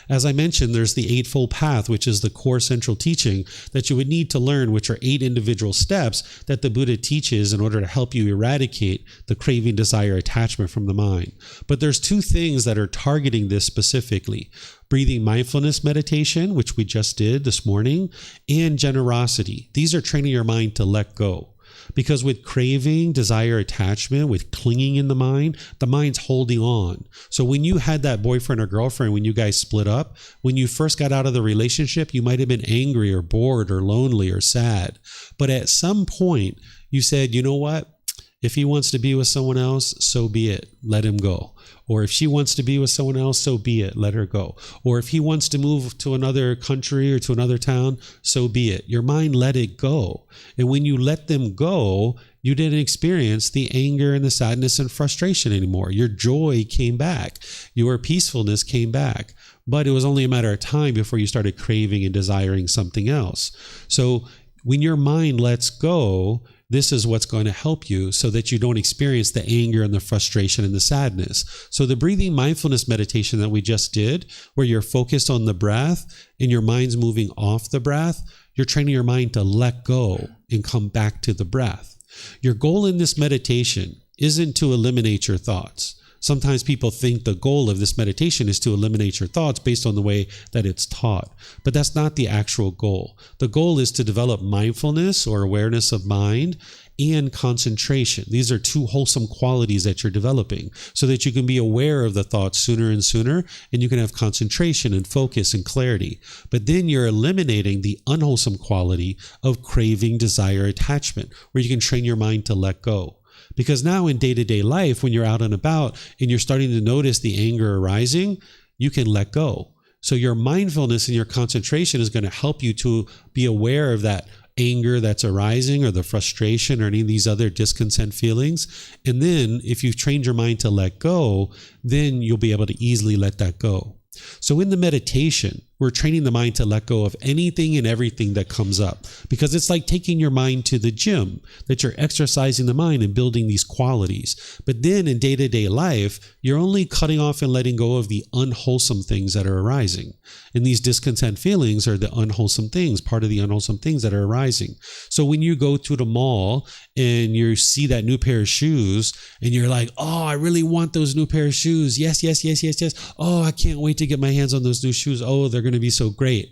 As I mentioned, there's the Eightfold Path, which is the core central teaching that you would need to learn, which are 8 individual steps that the Buddha teaches in order to help you eradicate the craving, desire, attachment from the mind. But there's 2 things that are targeting this specifically: breathing mindfulness meditation, which we just did this morning, and generosity. These are training your mind to let go. Because with craving, desire, attachment, with clinging in the mind's holding on. So when you had that boyfriend or girlfriend, when you guys split up, when you first got out of the relationship, you might have been angry or bored or lonely or sad. But at some point, you said, you know what? If he wants to be with someone else, so be it. Let him go. Or if she wants to be with someone else, so be it. Let her go. Or if he wants to move to another country or to another town, so be it. Your mind let it go. And when you let them go, you didn't experience the anger and the sadness and frustration anymore. Your joy came back. Your peacefulness came back. But it was only a matter of time before you started craving and desiring something else. So when your mind lets go, this is what's going to help you so that you don't experience the anger and the frustration and the sadness. So the breathing mindfulness meditation that we just did, where you're focused on the breath and your mind's moving off the breath, you're training your mind to let go and come back to the breath. Your goal in this meditation isn't to eliminate your thoughts. Sometimes people think the goal of this meditation is to eliminate your thoughts based on the way that it's taught. But that's not the actual goal. The goal is to develop mindfulness or awareness of mind and concentration. These are 2 wholesome qualities that you're developing so that you can be aware of the thoughts sooner and sooner, and you can have concentration and focus and clarity. But then you're eliminating the unwholesome quality of craving, desire, attachment, where you can train your mind to let go. Because now in day-to-day life, when you're out and about and you're starting to notice the anger arising, you can let go. So your mindfulness and your concentration is going to help you to be aware of that anger that's arising or the frustration or any of these other discontent feelings. And then if you've trained your mind to let go, then you'll be able to easily let that go. So in the meditation, we're training the mind to let go of anything and everything that comes up, because it's like taking your mind to the gym, that you're exercising the mind and building these qualities. But then in day-to-day life, you're only cutting off and letting go of the unwholesome things that are arising. And these discontent feelings are the unwholesome things, part of the unwholesome things that are arising. So when you go to the mall and you see that new pair of shoes and you're like, oh, I really want those new pair of shoes. Yes, yes, yes, yes, yes. Oh, I can't wait to get my hands on those new shoes. Oh, they're going to be so great.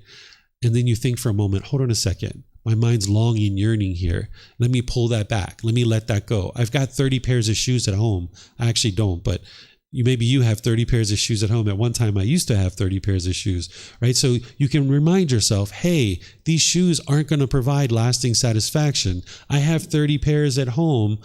And then you think for a moment, hold on a second. My mind's longing, yearning here. Let me pull that back. Let me let that go. I've got 30 pairs of shoes at home. I actually don't, but maybe you have 30 pairs of shoes at home. At one time, I used to have 30 pairs of shoes, right? So you can remind yourself, hey, these shoes aren't going to provide lasting satisfaction. I have 30 pairs at home.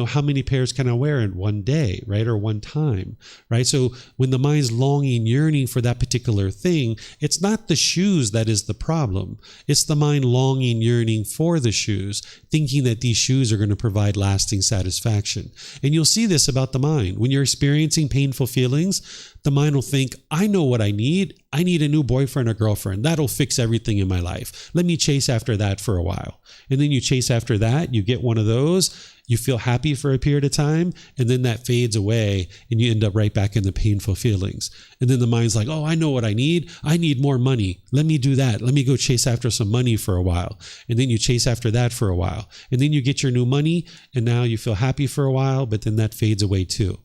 How many pairs can I wear in one day, right? Or one time, right? So when the mind's longing, yearning for that particular thing, it's not the shoes that is the problem. It's the mind longing, yearning for the shoes, thinking that these shoes are going to provide lasting satisfaction. And you'll see this about the mind. When you're experiencing painful feelings, the mind will think, I know what I need. I need a new boyfriend or girlfriend. That'll fix everything in my life. Let me chase after that for a while. And then you chase after that, you get one of those, you feel happy for a period of time, and then that fades away and you end up right back in the painful feelings. And then the mind's like, oh, I know what I need. I need more money. Let me do that. Let me go chase after some money for a while. And then you chase after that for a while. And then you get your new money and now you feel happy for a while, but then that fades away too.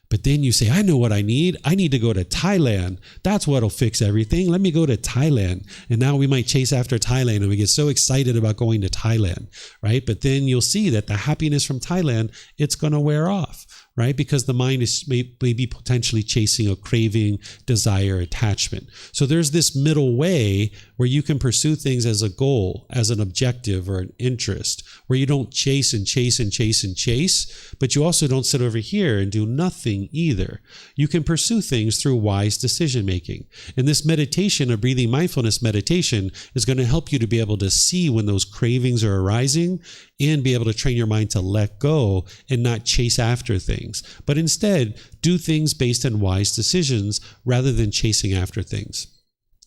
But then you say, I know what I need. I need to go to Thailand. That's what'll fix everything. Let me go to Thailand. And now we might chase after Thailand and we get so excited about going to Thailand, right? But then you'll see that the happiness from Thailand, it's going to wear off, right? Because the mind is maybe potentially chasing a craving, desire, attachment. So there's this middle way where you can pursue things as a goal, as an objective or an interest, where you don't chase and chase and chase and chase, but you also don't sit over here and do nothing either. You can pursue things through wise decision making. And this meditation, a breathing mindfulness meditation, is going to help you to be able to see when those cravings are arising and be able to train your mind to let go and not chase after things, but instead do things based on wise decisions rather than chasing after things.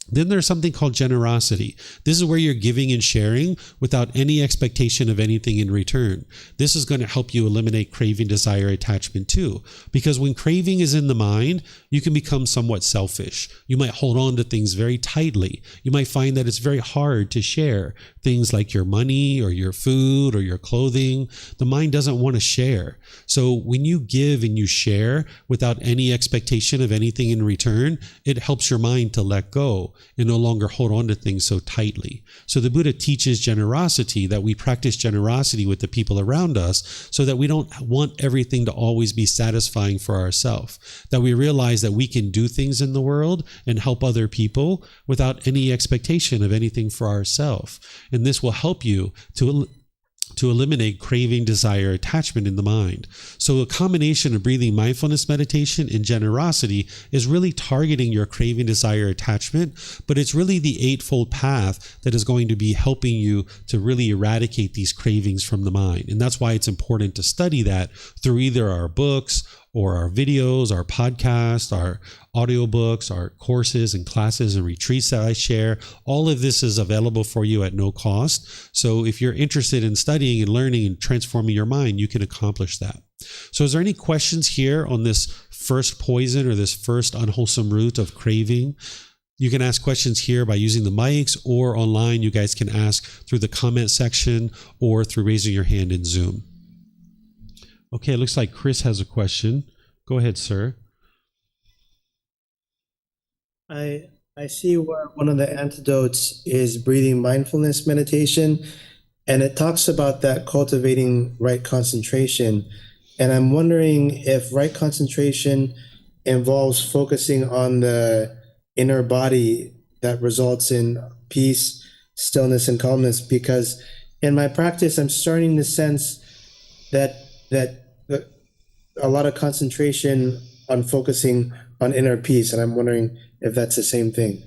Then there's something called generosity. This is where you're giving and sharing without any expectation of anything in return. This is going to help you eliminate craving, desire, attachment too. Because when craving is in the mind, you can become somewhat selfish. You might hold on to things very tightly. You might find that it's very hard to share things like your money or your food or your clothing. The mind doesn't want to share. So when you give and you share without any expectation of anything in return, it helps your mind to let go and no longer hold on to things so tightly. So the Buddha teaches generosity, that we practice generosity with the people around us so that we don't want everything to always be satisfying for ourselves, that we realize that we can do things in the world and help other people without any expectation of anything for ourselves. And this will help you to eliminate craving, desire, attachment in the mind. So a combination of breathing mindfulness meditation and generosity is really targeting your craving, desire, attachment, but it's really the eightfold path that is going to be helping you to really eradicate these cravings from the mind. And that's why it's important to study that through either our books or our videos, our podcasts, our audiobooks, our courses and classes and retreats that I share. All of this is available for you at no cost. So if you're interested in studying and learning and transforming your mind, you can accomplish that. So is there any questions here on this first poison or this first unwholesome root of craving? You can ask questions here by using the mics, or online you guys can ask through the comment section or through raising your hand in Zoom. Okay, it looks like Chris has a question. Go ahead, sir. I see where one of the antidotes is breathing mindfulness meditation, and it talks about that cultivating right concentration. And I'm wondering if right concentration involves focusing on the inner body that results in peace, stillness, and calmness, because in my practice, I'm starting to sense that a lot of concentration on focusing on inner peace, and I'm wondering if that's the same thing.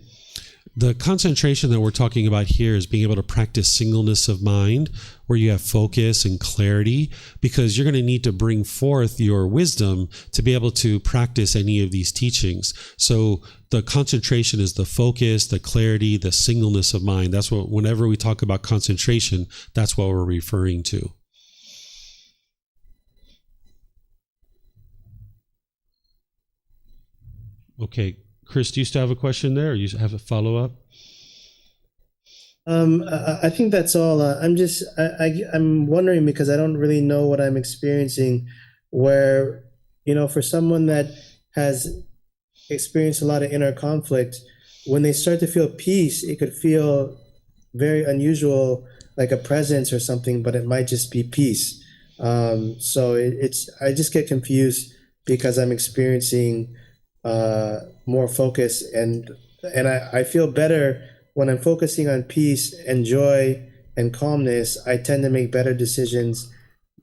The concentration that we're talking about here is being able to practice singleness of mind, where you have focus and clarity, because you're going to need to bring forth your wisdom to be able to practice any of these teachings. So the concentration is the focus, the clarity, the singleness of mind. That's what, whenever we talk about concentration, that's what we're referring to. Okay, Chris, do you still have a question there, or you have a follow-up? I think that's all. I'm wondering, because I don't really know what I'm experiencing, where, for someone that has experienced a lot of inner conflict, when they start to feel peace, it could feel very unusual, like a presence or something, but it might just be peace. I just get confused because I'm experiencing more focus, and I feel better when I'm focusing on peace and joy and calmness. I tend to make better decisions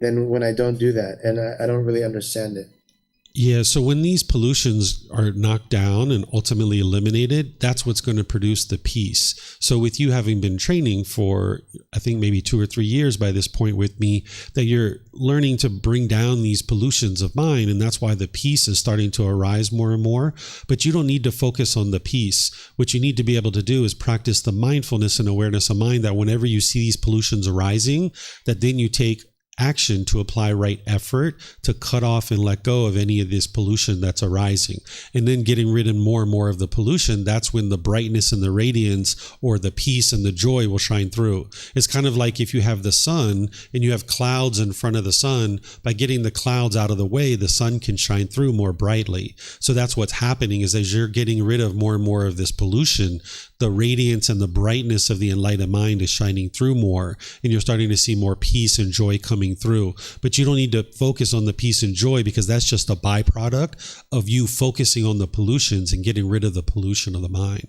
than when I don't do that, and I don't really understand it. Yeah, so when these pollutions are knocked down and ultimately eliminated, that's what's going to produce the peace. So with you having been training for, I think maybe 2 or 3 years by this point with me, that you're learning to bring down these pollutions of mind, and that's why the peace is starting to arise more and more. But you don't need to focus on the peace. What you need to be able to do is practice the mindfulness and awareness of mind, that whenever you see these pollutions arising, that then you take action to apply right effort to cut off and let go of any of this pollution that's arising. And then getting rid of more and more of the pollution, that's when the brightness and the radiance, or the peace and the joy, will shine through. It's kind of like if you have the sun and you have clouds in front of the sun, by getting the clouds out of the way, the sun can shine through more brightly. So that's what's happening, is as you're getting rid of more and more of this pollution, the radiance and the brightness of the enlightened mind is shining through more, and you're starting to see more peace and joy coming through. But you don't need to focus on the peace and joy, because that's just a byproduct of you focusing on the pollutions and getting rid of the pollution of the mind.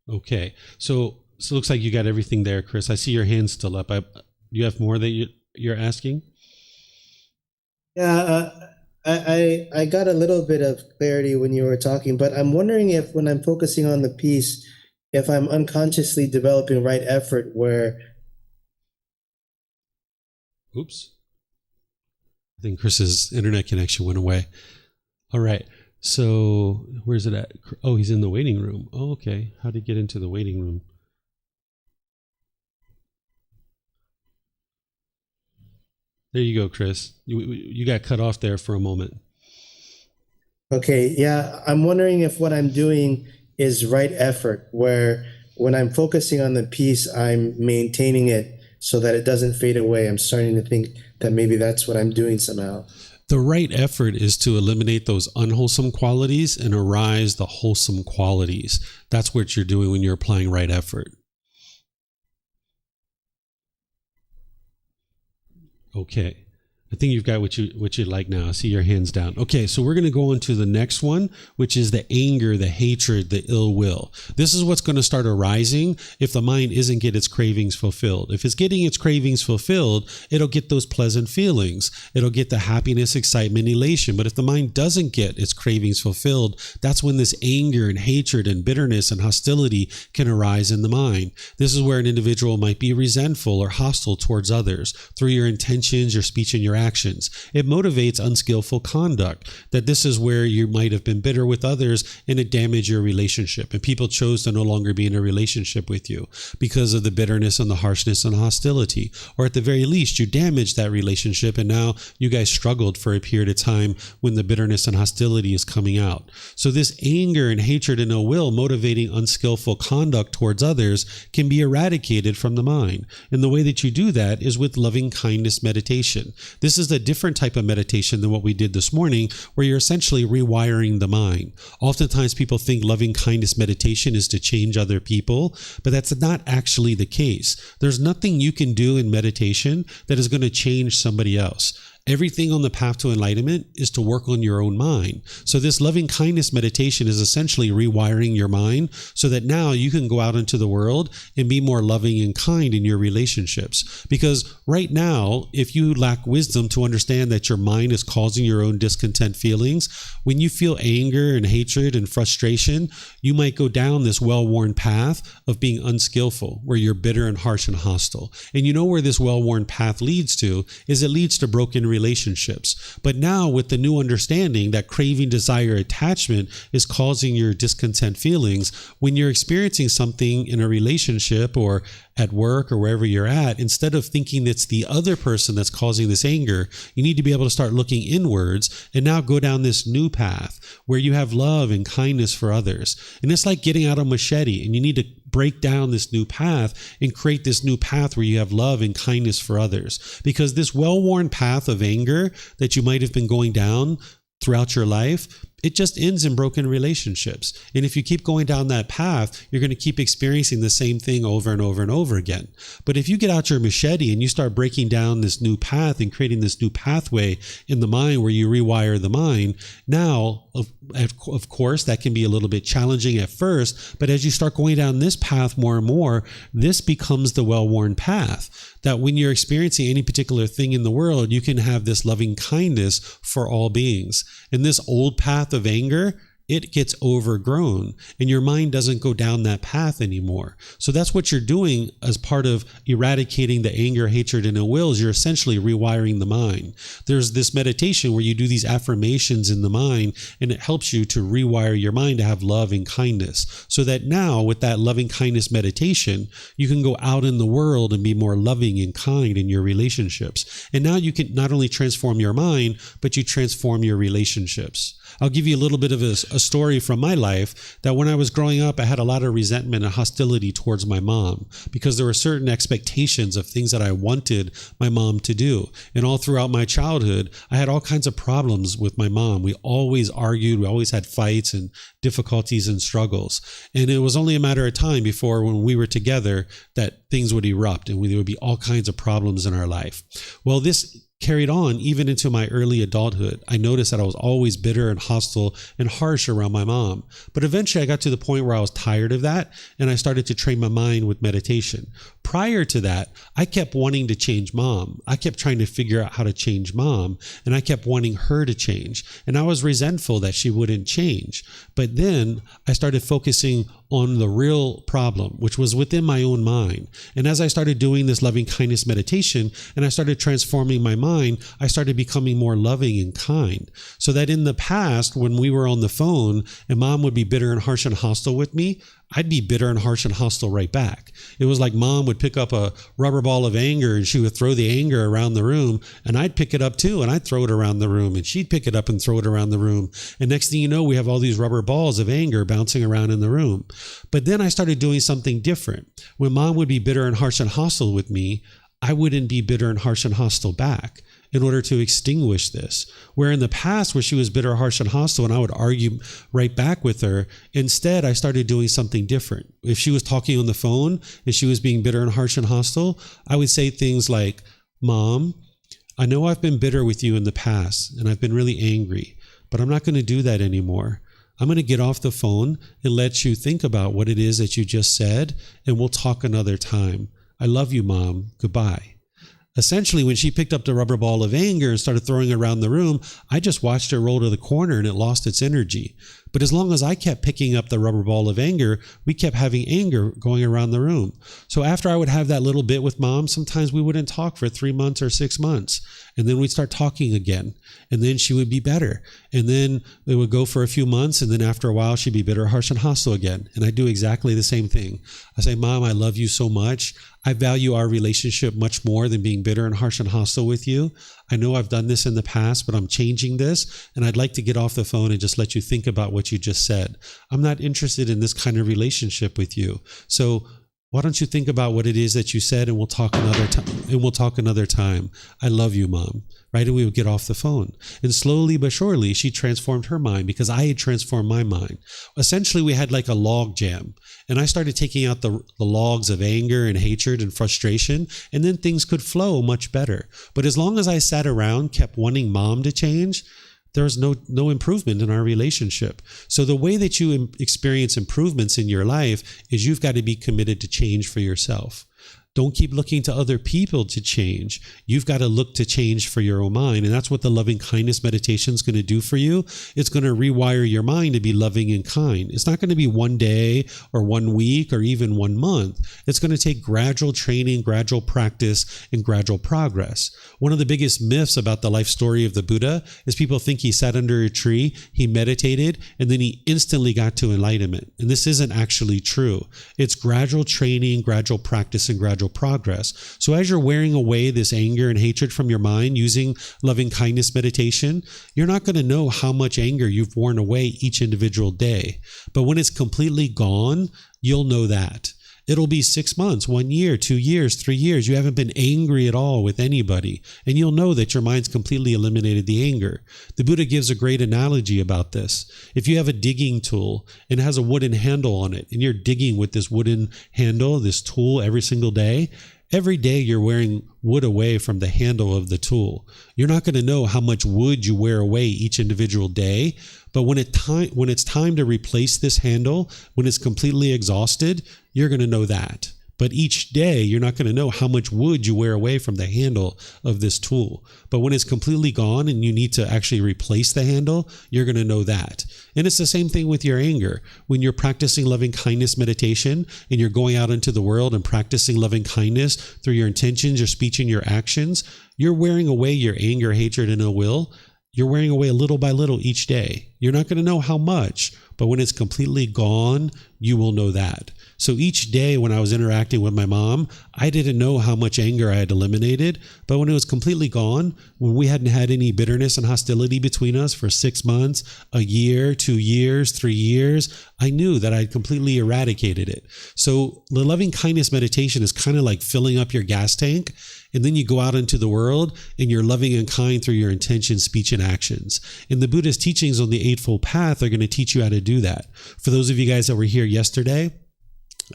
Okay, so it looks like you got everything there, Chris. I see your hand still up. You have more that you're asking? Yeah, I got a little bit of clarity when you were talking, but I'm wondering if, when I'm focusing on the peace, if I'm unconsciously developing right effort where... Oops. I think Chris's internet connection went away. All right. So where's it at? Oh, he's in the waiting room. Oh, okay. How did he get into the waiting room? There you go, Chris. You got cut off there for a moment. Okay, yeah. I'm wondering if what I'm doing is right effort, where when I'm focusing on the peace, I'm maintaining it so that it doesn't fade away. I'm starting to think that maybe that's what I'm doing somehow. The right effort is to eliminate those unwholesome qualities and arise the wholesome qualities. That's what you're doing when you're applying right effort. Okay. I think you've got what you'd like now. I see your hands down. Okay, so we're going to go on to the next one, which is the anger, the hatred, the ill will. This is what's going to start arising if the mind isn't getting its cravings fulfilled. If it's getting its cravings fulfilled, it'll get those pleasant feelings. It'll get the happiness, excitement, elation. But if the mind doesn't get its cravings fulfilled, that's when this anger and hatred and bitterness and hostility can arise in the mind. This is where an individual might be resentful or hostile towards others through your intentions, your speech, and your actions. It motivates unskillful conduct. That this is where you might have been bitter with others and it damaged your relationship, and people chose to no longer be in a relationship with you because of the bitterness and the harshness and hostility. Or at the very least, you damaged that relationship, and now you guys struggled for a period of time when the bitterness and hostility is coming out. So this anger and hatred and ill will motivating unskillful conduct towards others can be eradicated from the mind. And the way that you do that is with loving kindness meditation. This is a different type of meditation than what we did this morning, where you're essentially rewiring the mind. Oftentimes people think loving kindness meditation is to change other people, but that's not actually the case. There's nothing you can do in meditation that is going to change somebody else. Everything on the path to enlightenment is to work on your own mind. So this loving kindness meditation is essentially rewiring your mind so that now you can go out into the world and be more loving and kind in your relationships. Because right now, if you lack wisdom to understand that your mind is causing your own discontent feelings, when you feel anger and hatred and frustration, you might go down this well-worn path of being unskillful, where you're bitter and harsh and hostile. And you know where this well-worn path leads to is it leads to broken relationships. But now with the new understanding that craving, desire, attachment is causing your discontent feelings, when you're experiencing something in a relationship or at work or wherever you're at, instead of thinking it's the other person that's causing this anger, you need to be able to start looking inwards and now go down this new path where you have love and kindness for others. And it's like getting out a machete, and you need to break down this new path and create this new path where you have love and kindness for others. Because this well-worn path of anger that you might have been going down throughout your life, it just ends in broken relationships. And if you keep going down that path, you're going to keep experiencing the same thing over and over and over again. But if you get out your machete and you start breaking down this new path and creating this new pathway in the mind where you rewire the mind, now, of course, that can be a little bit challenging at first, but as you start going down this path more and more, this becomes the well-worn path. That when you're experiencing any particular thing in the world, you can have this loving kindness for all beings. And this old path of anger, it gets overgrown and your mind doesn't go down that path anymore. So that's what you're doing as part of eradicating the anger, hatred, and ill wills. You're essentially rewiring the mind. There's this meditation where you do these affirmations in the mind, and it helps you to rewire your mind to have love and kindness. So that now with that loving kindness meditation, you can go out in the world and be more loving and kind in your relationships. And now you can not only transform your mind, but you transform your relationships. I'll give you a little bit of a story from my life that when I was growing up, I had a lot of resentment and hostility towards my mom because there were certain expectations of things that I wanted my mom to do. And all throughout my childhood, I had all kinds of problems with my mom. We always argued. We always had fights and difficulties and struggles. And it was only a matter of time before when we were together that things would erupt and there would be all kinds of problems in our life. Well, this carried on even into my early adulthood. I noticed that I was always bitter and hostile and harsh around my mom. But eventually I got to the point where I was tired of that and I started to train my mind with meditation. Prior to that, I kept wanting to change mom. I kept trying to figure out how to change mom, and I kept wanting her to change. And I was resentful that she wouldn't change. But then I started focusing on the real problem, which was within my own mind. And as I started doing this loving kindness meditation and I started transforming my mind, I started becoming more loving and kind. So that in the past, when we were on the phone and mom would be bitter and harsh and hostile with me, I'd be bitter and harsh and hostile right back. It was like mom would pick up a rubber ball of anger and she would throw the anger around the room, and I'd pick it up too and I'd throw it around the room, and she'd pick it up and throw it around the room. And next thing you know, we have all these rubber balls of anger bouncing around in the room. But then I started doing something different. When mom would be bitter and harsh and hostile with me, I wouldn't be bitter and harsh and hostile back in order to extinguish this. Where in the past, where she was bitter, harsh, and hostile, and I would argue right back with her, instead, I started doing something different. If she was talking on the phone and she was being bitter and harsh and hostile, I would say things like, Mom, I know I've been bitter with you in the past, and I've been really angry, but I'm not going to do that anymore. I'm going to get off the phone and let you think about what it is that you just said, and we'll talk another time. I love you, Mom. Goodbye. Essentially, when she picked up the rubber ball of anger and started throwing it around the room, I just watched her roll to the corner and it lost its energy. But as long as I kept picking up the rubber ball of anger, we kept having anger going around the room. So after I would have that little bit with mom, sometimes we wouldn't talk for 3 months or 6 months. And then we'd start talking again. And then she would be better. And then it would go for a few months. And then after a while, she'd be bitter, harsh, and hostile again. And I do exactly the same thing. I say, Mom, I love you so much. I value our relationship much more than being bitter and harsh and hostile with you. I know I've done this in the past, but I'm changing this. And I'd like to get off the phone and just let you think about what you just said. I'm not interested in this kind of relationship with you. So why don't you think about what it is that you said, and we'll talk another time. I love you, Mom. right? And we would get off the phone. And slowly but surely, she transformed her mind because I had transformed my mind. Essentially, we had like a log jam. And I started taking out the logs of anger and hatred and frustration, and then things could flow much better. But as long as I sat around, kept wanting mom to change, there was no improvement in our relationship. So the way that you experience improvements in your life is you've got to be committed to change for yourself. Don't keep looking to other people to change. You've got to look to change for your own mind. And that's what the loving kindness meditation is going to do for you. It's going to rewire your mind to be loving and kind. It's not going to be one day or 1 week or even 1 month. It's going to take gradual training, gradual practice, and gradual progress. One of the biggest myths about the life story of the Buddha is people think he sat under a tree, he meditated, and then he instantly got to enlightenment. And this isn't actually true. It's gradual training, gradual practice, and gradual progress. So as you're wearing away this anger and hatred from your mind using loving kindness meditation, you're not going to know how much anger you've worn away each individual day. But when it's completely gone, you'll know that. It'll be 6 months, 1 year, 2 years, 3 years. You haven't been angry at all with anybody. And you'll know that your mind's completely eliminated the anger. The Buddha gives a great analogy about this. If you have a digging tool and it has a wooden handle on it, and you're digging with this wooden handle, this tool every single day, every day you're wearing wood away from the handle of the tool. You're not going to know how much wood you wear away each individual day, but when it's time to replace this handle, when it's completely exhausted, you're going to know that. But each day, you're not going to know how much wood you wear away from the handle of this tool. But when it's completely gone and you need to actually replace the handle, you're going to know that. And it's the same thing with your anger. When you're practicing loving kindness meditation and you're going out into the world and practicing loving kindness through your intentions, your speech, and your actions, you're wearing away your anger, hatred, and ill will. You're wearing away little by little each day. You're not going to know how much, but when it's completely gone, you will know that. So each day when I was interacting with my mom, I didn't know how much anger I had eliminated, but when it was completely gone, when we hadn't had any bitterness and hostility between us for 6 months, a year, 2 years, 3 years, I knew that I'd completely eradicated it. So the loving kindness meditation is kind of like filling up your gas tank, and then you go out into the world and you're loving and kind through your intention, speech, and actions. And the Buddha's teachings on the Eightfold Path are going to teach you how to do that. For those of you guys that were here yesterday,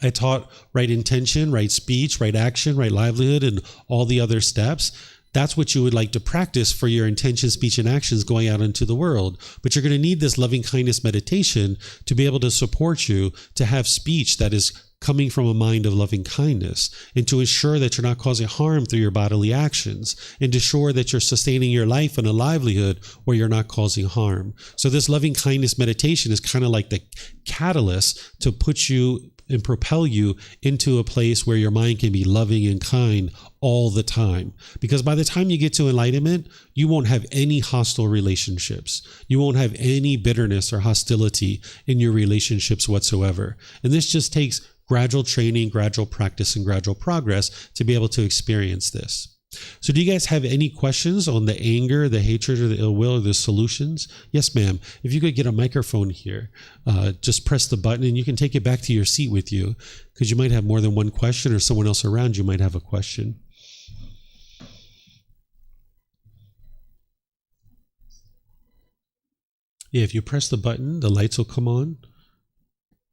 I taught right intention, right speech, right action, right livelihood, and all the other steps. That's what you would like to practice for your intention, speech, and actions going out into the world. But you're going to need this loving kindness meditation to be able to support you to have speech that is coming from a mind of loving kindness, and to ensure that you're not causing harm through your bodily actions, and to ensure that you're sustaining your life and a livelihood where you're not causing harm. So this loving kindness meditation is kind of like the catalyst to put you and propel you into a place where your mind can be loving and kind all the time. Because by the time you get to enlightenment, you won't have any hostile relationships. You won't have any bitterness or hostility in your relationships whatsoever. And this just takes gradual training, gradual practice, and gradual progress to be able to experience this. So do you guys have any questions on the anger, the hatred, or the ill will, or the solutions? Yes, ma'am. If you could get a microphone here, just press the button and you can take it back to your seat with you, because you might have more than one question, or someone else around you might have a question. Yeah, if you press the button, the lights will come on.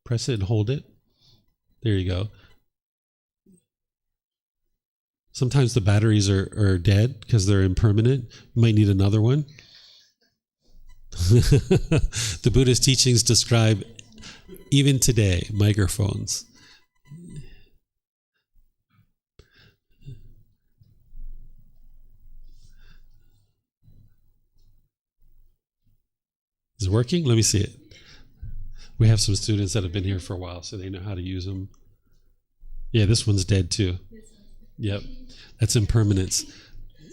Press it and hold it. There you go. Sometimes the batteries are dead because they're impermanent. You might need another one. The Buddhist teachings describe, even today, microphones. Is it working? Let me see it. We have some students that have been here for a while, so they know how to use them. Yeah, this one's dead too. Yep, that's impermanence.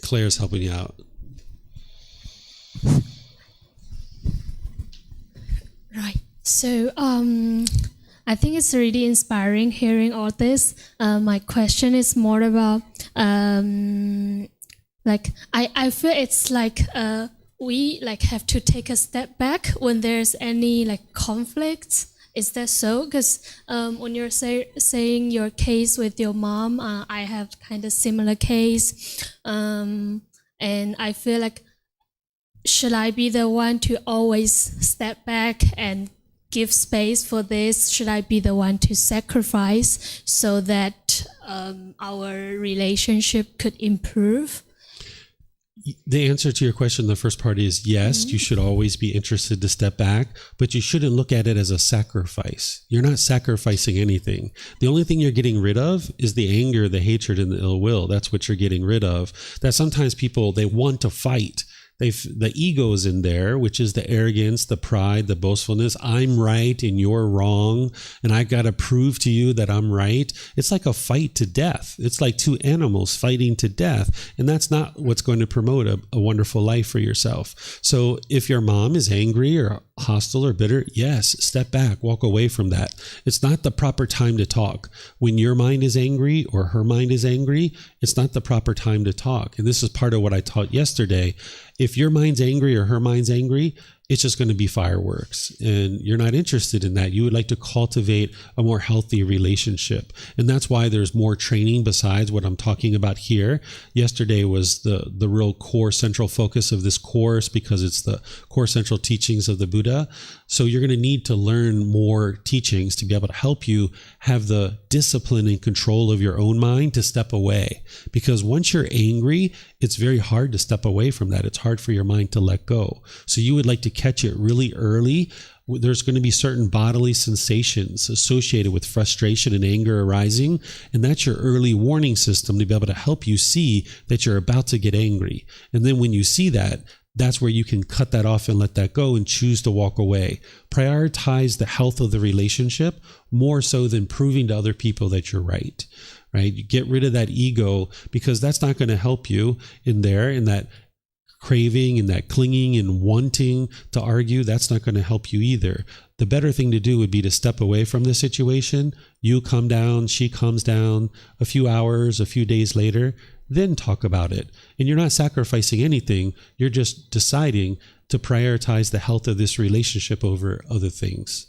Claire's helping you out. Right. So I think it's really inspiring hearing all this. My question is more about like I feel it's like we like have to take a step back when there's any like conflict. Is that so? Because when you're saying your case with your mom, I have kind of similar case. And And I feel like, should I be the one to always step back and give space for this? Should I be the one to sacrifice so that our relationship could improve? The answer to your question, the first part is yes, you should always be interested to step back, but you shouldn't look at it as a sacrifice. You're not sacrificing anything. The only thing you're getting rid of is the anger, the hatred, and the ill will. That's what you're getting rid of. That sometimes people, they want to fight. The ego is in there, which is the arrogance, the pride, the boastfulness. I'm right and you're wrong, and I got to prove to you that I'm right. It's like a fight to death. It's like two animals fighting to death, and that's not what's going to promote a wonderful life for yourself. So if your mom is angry or hostile or bitter, yes, step back, walk away from that. It's not the proper time to talk. When your mind is angry or her mind is angry, it's not the proper time to talk. And this is part of what I taught yesterday. If your mind's angry or her mind's angry, it's just going to be fireworks, and you're not interested in that. You would like to cultivate a more healthy relationship. And that's why there's more training besides what I'm talking about here. Yesterday was the real core central focus of this course, because it's the core central teachings of the Buddha. So you're going to need to learn more teachings to be able to help you have the discipline and control of your own mind to step away. Because once you're angry, it's very hard to step away from that. It's hard for your mind to let go. So you would like to catch it really early. There's going to be certain bodily sensations associated with frustration and anger arising, and that's your early warning system to be able to help you see that you're about to get angry. And then when you see that, that's where you can cut that off and let that go and choose to walk away. Prioritize the health of the relationship more so than proving to other people that you're right. Right? You get rid of that ego, because that's not going to help you in that craving and that clinging and wanting to argue. That's not going to help you either. The better thing to do would be to step away from the situation. You come down, she comes down, a few hours, a few days later, then talk about it. And you're not sacrificing anything. You're just deciding to prioritize the health of this relationship over other things.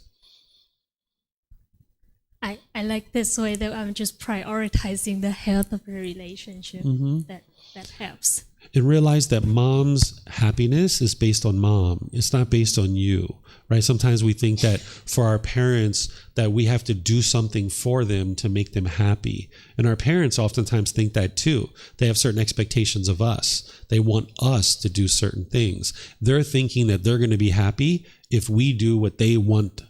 I like this way that I'm just prioritizing the health of the relationship. That helps. And realize that mom's happiness is based on mom. It's not based on you, right? Sometimes we think that for our parents that we have to do something for them to make them happy. And our parents oftentimes think that too. They have certain expectations of us. They want us to do certain things. They're thinking that they're going to be happy if we do what they want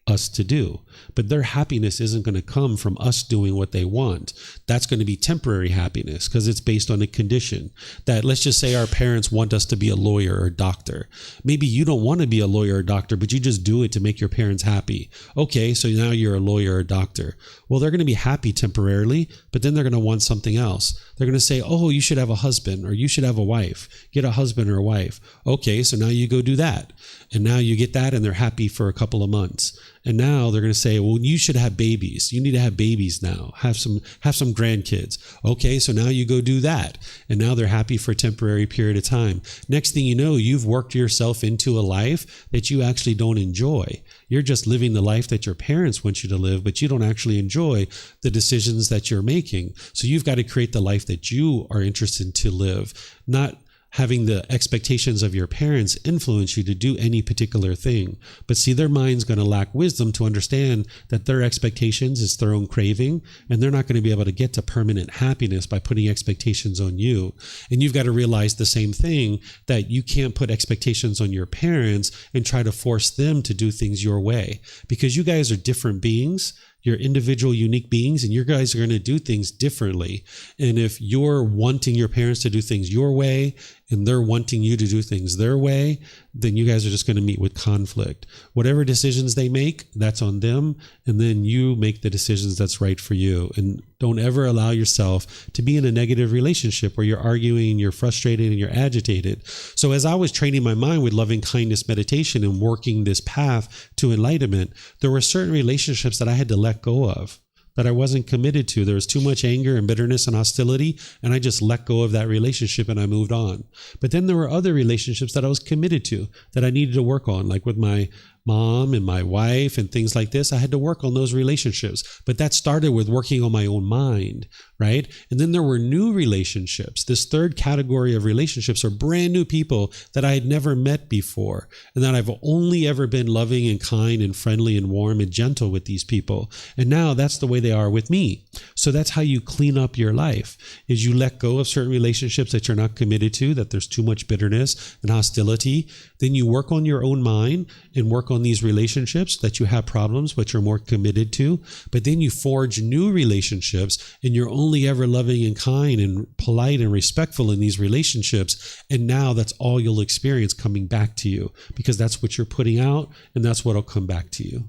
us to do. But their happiness isn't going to come from us doing what they want. That's going to be temporary happiness, because it's based on a condition. That, let's just say our parents want us to be a lawyer or a doctor. Maybe you don't want to be a lawyer or doctor, but you just do it to make your parents happy. Okay, so now you're a lawyer or doctor. Well, they're going to be happy temporarily, but then they're going to want something else. They're going to say, oh, you should have a husband, or you should have a wife. Get a husband or a wife. Okay, so now you go do that. And now you get that, and they're happy for a couple of months. And now they're going to say, well, you should have babies. You need to have babies now. Have some grandkids. Okay, so now you go do that. And now they're happy for a temporary period of time. Next thing you know, you've worked yourself into a life that you actually don't enjoy. You're just living the life that your parents want you to live, but you don't actually enjoy the decisions that you're making. So you've got to create the life that you are interested to live, not having the expectations of your parents influence you to do any particular thing. But see, their mind's going to lack wisdom to understand that their expectations is their own craving, and they're not going to be able to get to permanent happiness by putting expectations on you. And you've got to realize the same thing, that you can't put expectations on your parents and try to force them to do things your way, because you guys are different beings. You're individual, unique beings, and you guys are going to do things differently. And if you're wanting your parents to do things your way and they're wanting you to do things their way, then you guys are just going to meet with conflict. Whatever decisions they make, that's on them. And then you make the decisions that's right for you. And don't ever allow yourself to be in a negative relationship where you're arguing, you're frustrated, and you're agitated. So as I was training my mind with loving kindness meditation and working this path to enlightenment, there were certain relationships that I had to let go of, that I wasn't committed to. There was too much anger and bitterness and hostility, and I just let go of that relationship and I moved on. But then there were other relationships that I was committed to, that I needed to work on, like with my mom and my wife and things like this, I had to work on those relationships. But that started with working on my own mind, right? And then there were new relationships. This third category of relationships are brand new people that I had never met before, and that I've only ever been loving and kind and friendly and warm and gentle with these people. And now that's the way they are with me. So that's how you clean up your life, is you let go of certain relationships that you're not committed to, that there's too much bitterness and hostility. Then you work on your own mind and work on these relationships that you have problems, but you're more committed to. But then you forge new relationships, and you're only ever loving and kind and polite and respectful in these relationships. And now that's all you'll experience coming back to you, because that's what you're putting out, and that's what'll come back to you.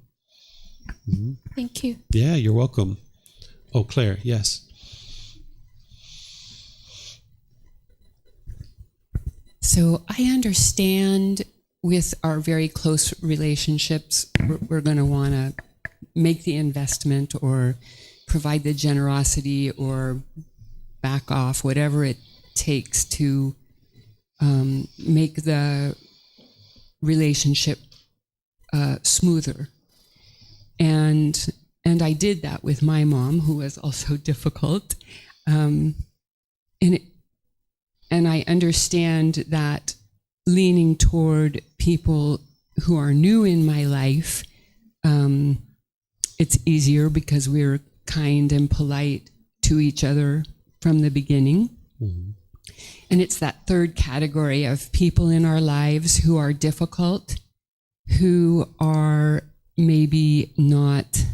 Mm-hmm. Thank you. Yeah, you're welcome. Oh, Claire, yes. So I understand with our very close relationships, we're going to want to make the investment or provide the generosity or back off, whatever it takes to make the relationship smoother. And I did that with my mom, who was also difficult. And I understand that leaning toward people who are new in my life, it's easier because we're kind and polite to each other from the beginning. Mm-hmm. And it's that third category of people in our lives who are difficult, who are maybe not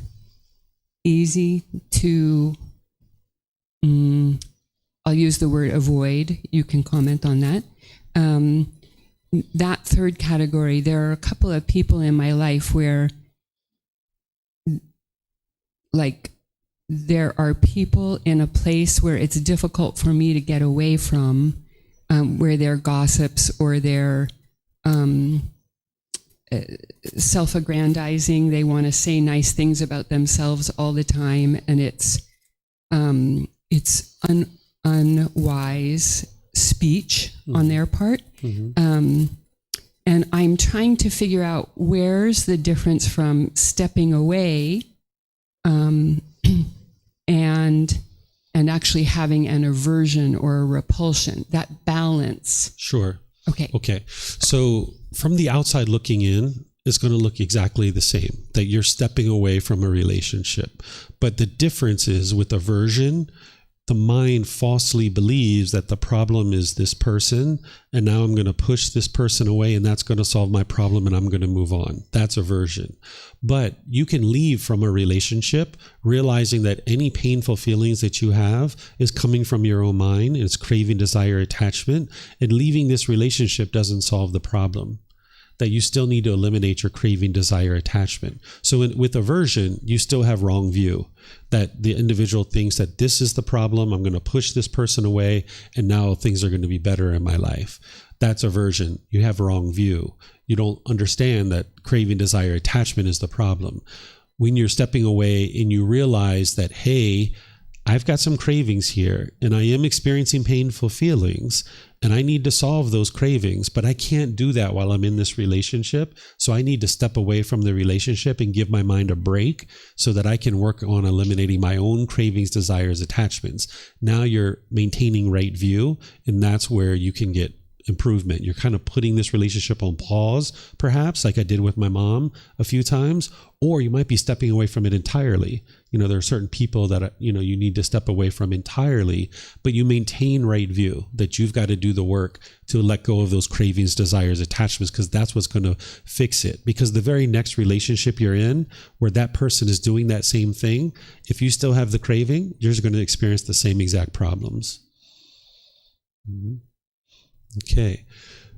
easy to, I'll use the word avoid. You can comment on that. That third category, there are a couple of people in my life where, like, there are people in a place where it's difficult for me to get away from, where they're gossips or they're self-aggrandizing. They want to say nice things about themselves all the time, and it's unwise speech on their part. Mm-hmm. And I'm trying to figure out where's the difference from stepping away and actually having an aversion or a repulsion, that balance. Sure. Okay. So from the outside looking in, it's going to look exactly the same, that you're stepping away from a relationship. But the difference is, with aversion, the mind falsely believes that the problem is this person, and now I'm going to push this person away, and that's going to solve my problem, and I'm going to move on. That's aversion. But you can leave from a relationship realizing that any painful feelings that you have is coming from your own mind, and it's craving, desire, attachment, and leaving this relationship doesn't solve the problem. That you still need to eliminate your craving, desire, attachment. So with aversion, you still have wrong view, that the individual thinks that this is the problem, I'm going to push this person away, and now things are going to be better in my life. That's aversion. You have wrong view. You don't understand that craving, desire, attachment is the problem. When you're stepping away and you realize that, hey, I've got some cravings here, and I am experiencing painful feelings, and I need to solve those cravings, but I can't do that while I'm in this relationship. So I need to step away from the relationship and give my mind a break so that I can work on eliminating my own cravings, desires, attachments. Now you're maintaining right view, and that's where you can get improvement. You're kind of putting this relationship on pause, perhaps, like I did with my mom a few times, or you might be stepping away from it entirely. There are certain people that, you need to step away from entirely, but you maintain right view, that you've got to do the work to let go of those cravings, desires, attachments, because that's what's going to fix it. Because the very next relationship you're in, where that person is doing that same thing, if you still have the craving, you're just going to experience the same exact problems. Mm-hmm. Okay,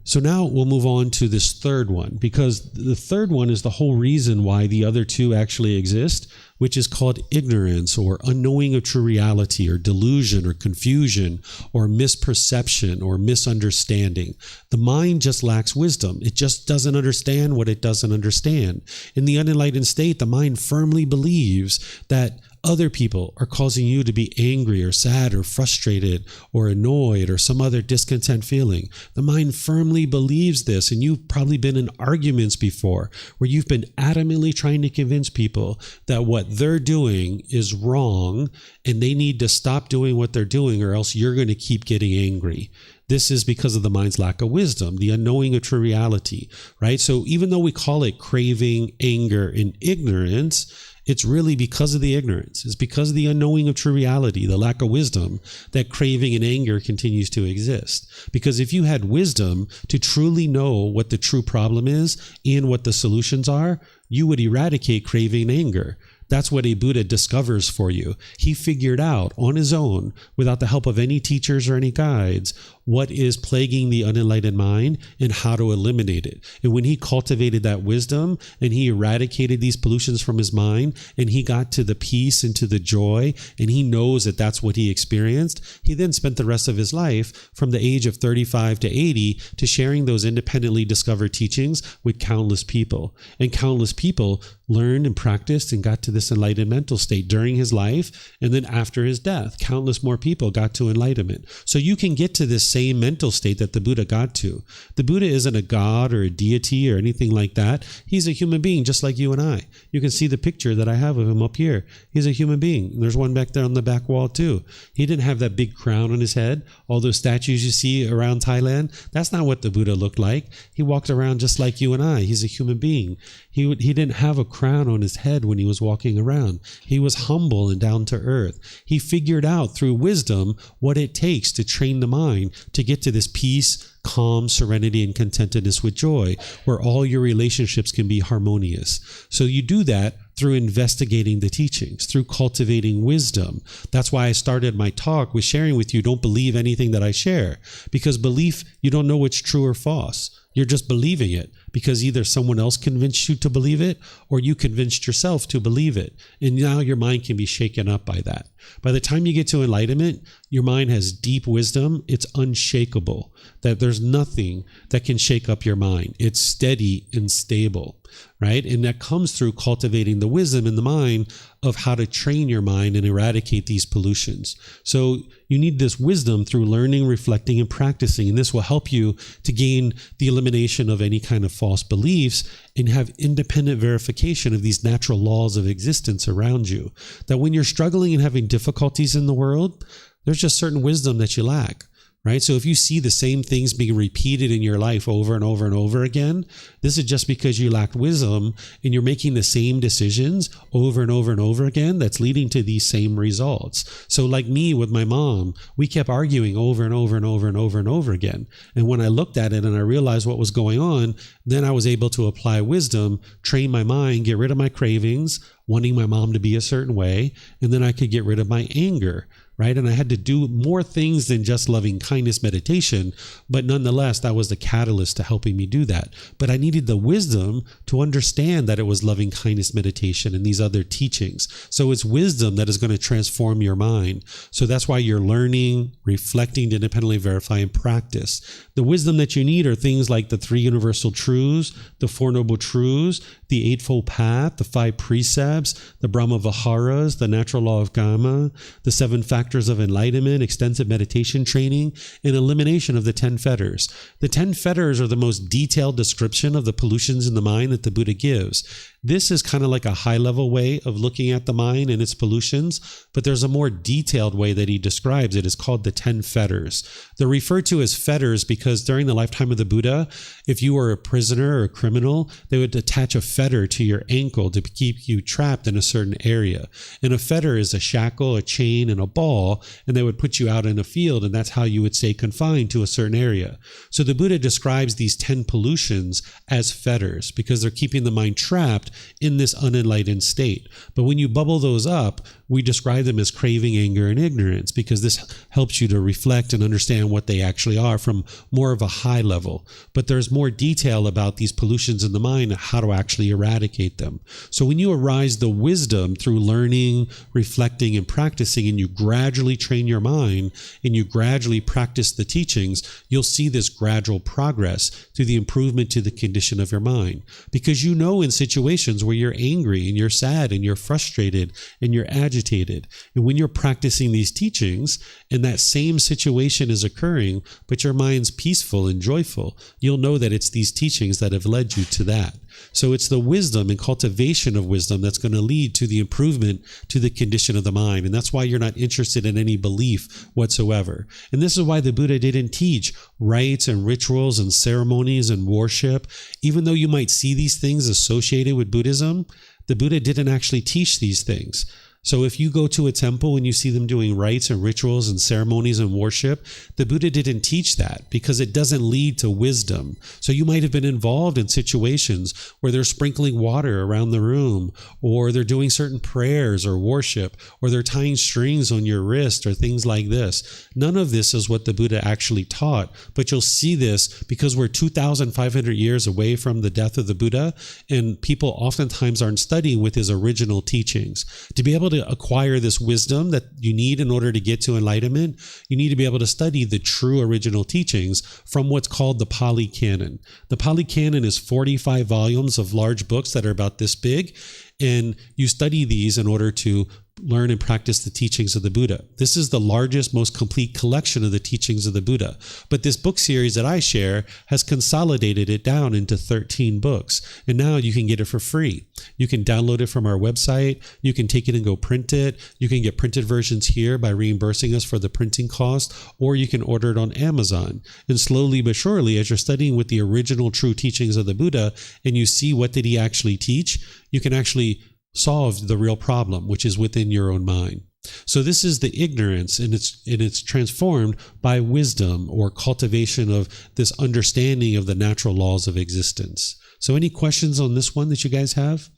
so now we'll move on to this third one, because the third one is the whole reason why the other two actually exist, which is called ignorance or unknowing of true reality, or delusion or confusion or misperception or misunderstanding. The mind just lacks wisdom. It just doesn't understand what it doesn't understand. In the unenlightened state, the mind firmly believes that other people are causing you to be angry or sad or frustrated or annoyed or some other discontent feeling. The mind firmly believes this, and you've probably been in arguments before where you've been adamantly trying to convince people that what they're doing is wrong and they need to stop doing what they're doing, or else you're going to keep getting angry. This is because of the mind's lack of wisdom, the unknowing of true reality, right? So even though we call it craving, anger, and ignorance, it's really because of the ignorance. It's because of the unknowing of true reality, the lack of wisdom, that craving and anger continues to exist. Because if you had wisdom to truly know what the true problem is and what the solutions are, you would eradicate craving and anger. That's what a Buddha discovers for you. He figured out on his own, without the help of any teachers or any guides, what is plaguing the unenlightened mind and how to eliminate it. And when he cultivated that wisdom and he eradicated these pollutions from his mind and he got to the peace and to the joy, and he knows that that's what he experienced, he then spent the rest of his life from the age of 35 to 80 to sharing those independently discovered teachings with countless people. And countless people learned and practiced and got to this enlightened mental state during his life, and then after his death, countless more people got to enlightenment. So you can get to this same mental state that the Buddha got to. The Buddha isn't a god or a deity or anything like that. He's a human being just like you and I. You can see the picture that I have of him up here. He's a human being. There's one back there on the back wall too. He didn't have that big crown on his head. All those statues you see around Thailand, that's not what the Buddha looked like. He walked around just like you and I. He's a human being. He didn't have a crown on his head when he was walking around. He was humble and down to earth. He figured out through wisdom what it takes to train the mind to get to this peace, calm, serenity, and contentedness with joy, where all your relationships can be harmonious. So you do that through investigating the teachings, through cultivating wisdom. That's why I started my talk with sharing with you, don't believe anything that I share, because belief, you don't know what's true or false. You're just believing it because either someone else convinced you to believe it or you convinced yourself to believe it. And now your mind can be shaken up by that. By the time you get to enlightenment, your mind has deep wisdom. It's unshakable, that there's nothing that can shake up your mind. It's steady and stable, right? And that comes through cultivating the wisdom in the mind of how to train your mind and eradicate these pollutions. So you need this wisdom through learning, reflecting, and practicing. And this will help you to gain the elimination of any kind of false beliefs and have independent verification of these natural laws of existence around you. That when you're struggling and having difficulties in the world, there's just certain wisdom that you lack. Right? So if you see the same things being repeated in your life over and over and over again, this is just because you lacked wisdom and you're making the same decisions over and over and over again that's leading to these same results. So like me with my mom, we kept arguing over and over and over and over and over again. And when I looked at it and I realized what was going on, then I was able to apply wisdom, train my mind, get rid of my cravings, wanting my mom to be a certain way, and then I could get rid of my anger. Right? And I had to do more things than just loving kindness meditation, but nonetheless, that was the catalyst to helping me do that. But I needed the wisdom to understand that it was loving kindness meditation and these other teachings. So it's wisdom that is going to transform your mind. So that's why you're learning, reflecting to independently verify and practice. The wisdom that you need are things like the Three Universal Truths, the Four Noble Truths, the Eightfold Path, the Five Precepts, the Brahma Viharas, the Natural Law of Karma, the Seven Factors of Enlightenment, extensive meditation training, and elimination of the 10 fetters. The 10 fetters are the most detailed description of the pollutions in the mind that the Buddha gives. This is kind of like a high-level way of looking at the mind and its pollutions, but there's a more detailed way that he describes it. It's called the 10 fetters. They're referred to as fetters because during the lifetime of the Buddha, if you were a prisoner or a criminal, they would attach a fetter to your ankle to keep you trapped in a certain area. And a fetter is a shackle, a chain, and a ball, and they would put you out in a field, and that's how you would stay confined to a certain area. So the Buddha describes these 10 pollutions as fetters because they're keeping the mind trapped in this unenlightened state. But when you bubble those up, we describe them as craving, anger, and ignorance because this helps you to reflect and understand what they actually are from more of a high level. But there's more detail about these pollutions in the mind and how to actually eradicate them. So when you arise the wisdom through learning, reflecting, and practicing, and you gradually train your mind and you gradually practice the teachings, you'll see this gradual progress through the improvement to the condition of your mind. Because you know in situations situations where you're angry and you're sad and you're frustrated and you're agitated. And when you're practicing these teachings and that same situation is occurring, but your mind's peaceful and joyful, you'll know that it's these teachings that have led you to that. So it's the wisdom and cultivation of wisdom that's going to lead to the improvement to the condition of the mind. And that's why you're not interested in any belief whatsoever. And this is why the Buddha didn't teach rites and rituals and ceremonies and worship. Even though you might see these things associated with Buddhism, the Buddha didn't actually teach these things. So if you go to a temple and you see them doing rites and rituals and ceremonies and worship, the Buddha didn't teach that because it doesn't lead to wisdom. So you might have been involved in situations where they're sprinkling water around the room, or they're doing certain prayers or worship, or they're tying strings on your wrist or things like this. None of this is what the Buddha actually taught, but you'll see this because we're 2,500 years away from the death of the Buddha, and people oftentimes aren't studying with his original teachings. To be able to acquire this wisdom that you need in order to get to enlightenment, you need to be able to study the true original teachings from what's called the Pali Canon. The Pali Canon is 45 volumes of large books that are about this big, and you study these in order to learn and practice the teachings of the Buddha. This is the largest, most complete collection of the teachings of the Buddha. But this book series that I share has consolidated it down into 13 books. And now you can get it for free. You can download it from our website. You can take it and go print it. You can get printed versions here by reimbursing us for the printing cost, or you can order it on Amazon. And slowly but surely, as you're studying with the original true teachings of the Buddha, and you see what did he actually teach, you can actually solve the real problem, which is within your own mind. So this is the ignorance, and it's transformed by wisdom or cultivation of this understanding of the natural laws of existence. So any questions on this one that you guys have?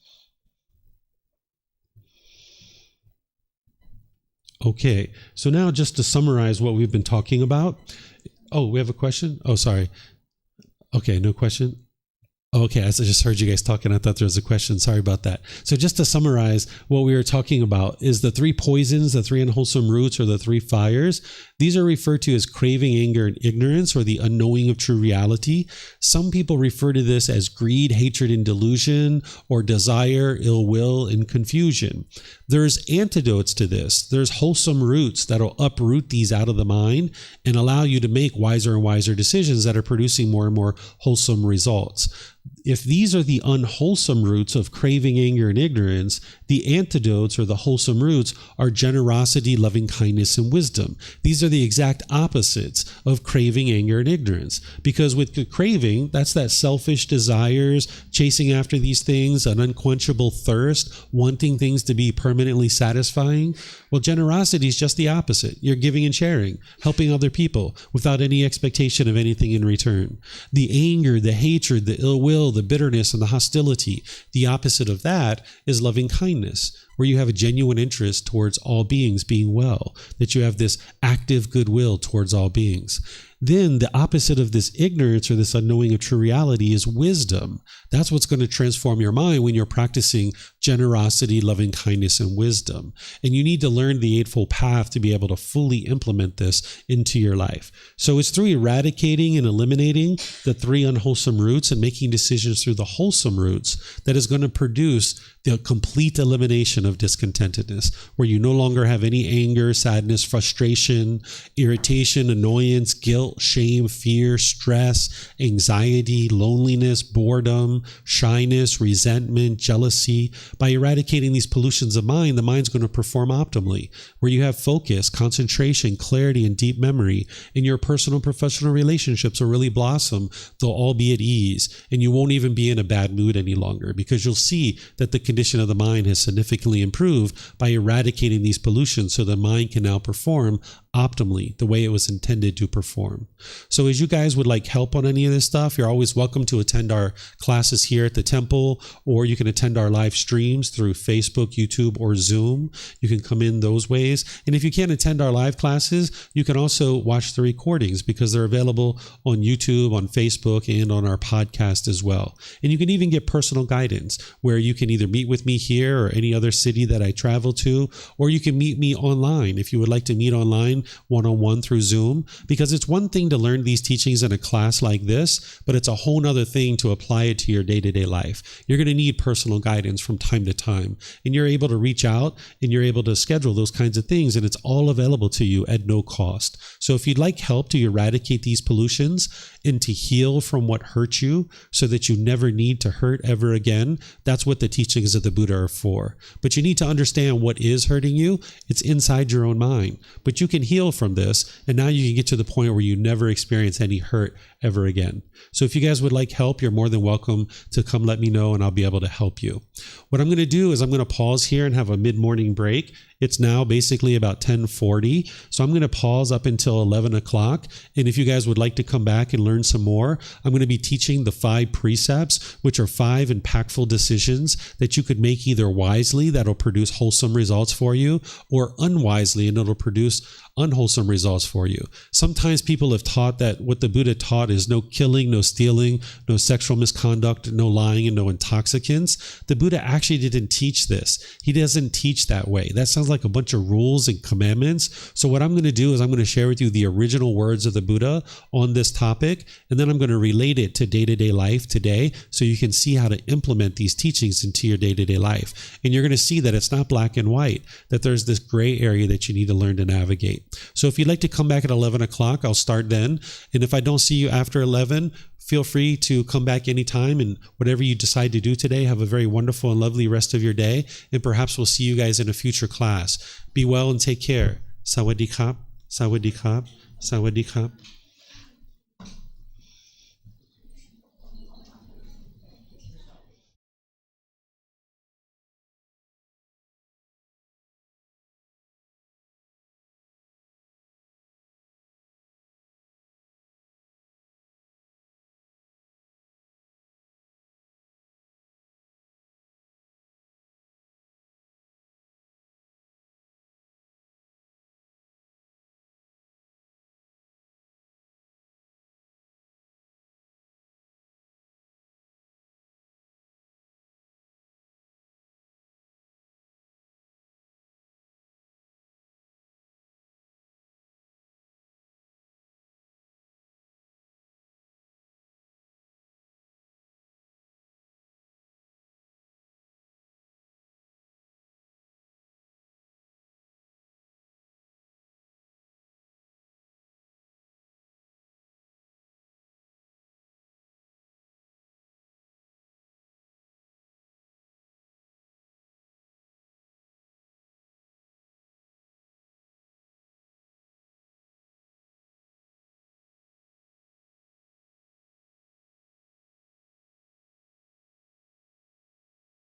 Okay, so now just to summarize what we've been talking about. Oh, we have a question? Oh, sorry. Okay, no question. Okay, I just heard you guys talking. I thought there was a question. Sorry about that. So just to summarize, what we were talking about is the three poisons, the three unwholesome roots, or the three fires. These are referred to as craving, anger, and ignorance, or the unknowing of true reality. Some people refer to this as greed, hatred, and delusion, or desire, ill will, and confusion. There's antidotes to this. There's wholesome roots that'll uproot these out of the mind and allow you to make wiser and wiser decisions that are producing more and more wholesome results. If these are the unwholesome roots of craving, anger, and ignorance, the antidotes or the wholesome roots are generosity, loving kindness, and wisdom. These are the exact opposites of craving, anger, and ignorance. Because with the craving, that's that selfish desires, chasing after these things, an unquenchable thirst, wanting things to be permanently satisfying. Well, generosity is just the opposite. You're giving and sharing, helping other people without any expectation of anything in return. The anger, the hatred, the ill will, the bitterness, and the hostility, the opposite of that is loving kindness, where you have a genuine interest towards all beings being well, that you have this active goodwill towards all beings. Then the opposite of this ignorance or this unknowing of true reality is wisdom. That's what's going to transform your mind when you're practicing generosity, loving kindness, and wisdom. And you need to learn the Eightfold Path to be able to fully implement this into your life. So it's through eradicating and eliminating the three unwholesome roots and making decisions through the wholesome roots that is going to produce the complete elimination of discontentedness, where you no longer have any anger, sadness, frustration, irritation, annoyance, guilt, shame, fear, stress, anxiety, loneliness, boredom, shyness, resentment, jealousy. By eradicating these pollutions of mind, the mind's going to perform optimally, where you have focus, concentration, clarity, and deep memory, and your personal and professional relationships will really blossom. They'll all be at ease, and you won't even be in a bad mood any longer, because you'll see that the condition of the mind has significantly improved by eradicating these pollutions, so the mind can now perform optimally the way it was intended to perform. So as you guys would like help on any of this stuff, you're always welcome to attend our classes here at the temple, or you can attend our live stream streams through Facebook, YouTube, or Zoom. You can come in those ways. And if you can't attend our live classes, you can also watch the recordings because they're available on YouTube, on Facebook, and on our podcast as well. And you can even get personal guidance where you can either meet with me here or any other city that I travel to, or you can meet me online if you would like to meet online one-on-one through Zoom, because it's one thing to learn these teachings in a class like this, but it's a whole nother thing to apply it to your day-to-day life. You're going to need personal guidance from time to time, and you're able to reach out and you're able to schedule those kinds of things, and it's all available to you at no cost. So if you'd like help to eradicate these pollutions and to heal from what hurt you so that you never need to hurt ever again, that's what the teachings of the Buddha are for. But you need to understand what is hurting you. It's inside your own mind. But you can heal from this, and now you can get to the point where you never experience any hurt ever again. So if you guys would like help, you're more than welcome to come let me know, and I'll be able to help you. What I'm going to do is I'm going to pause here and have a mid-morning break. It's now basically about 10:40. So I'm going to pause up until 11 o'clock. And if you guys would like to come back and learn some more, I'm going to be teaching the 5 precepts, which are 5 impactful decisions that you could make either wisely, that'll produce wholesome results for you, or unwisely, and it'll produce unwholesome results for you. Sometimes people have taught that what the Buddha taught is no killing, no stealing, no sexual misconduct, no lying, and no intoxicants. The Buddha actually didn't teach this. He doesn't teach that way. That sounds like a bunch of rules and commandments. So what I'm going to do is I'm going to share with you the original words of the Buddha on this topic, and then I'm going to relate it to day-to-day life today so you can see how to implement these teachings into your day-to-day life. And you're going to see that it's not black and white, that there's this gray area that you need to learn to navigate. So if you'd like to come back at 11 o'clock, I'll start then. And if I don't see you after 11, feel free to come back anytime, and whatever you decide to do today, have a very wonderful and lovely rest of your day. And perhaps we'll see you guys in a future class. Be well and take care. Sawadee Kap, Sawadee Kap, Sawadee Kap.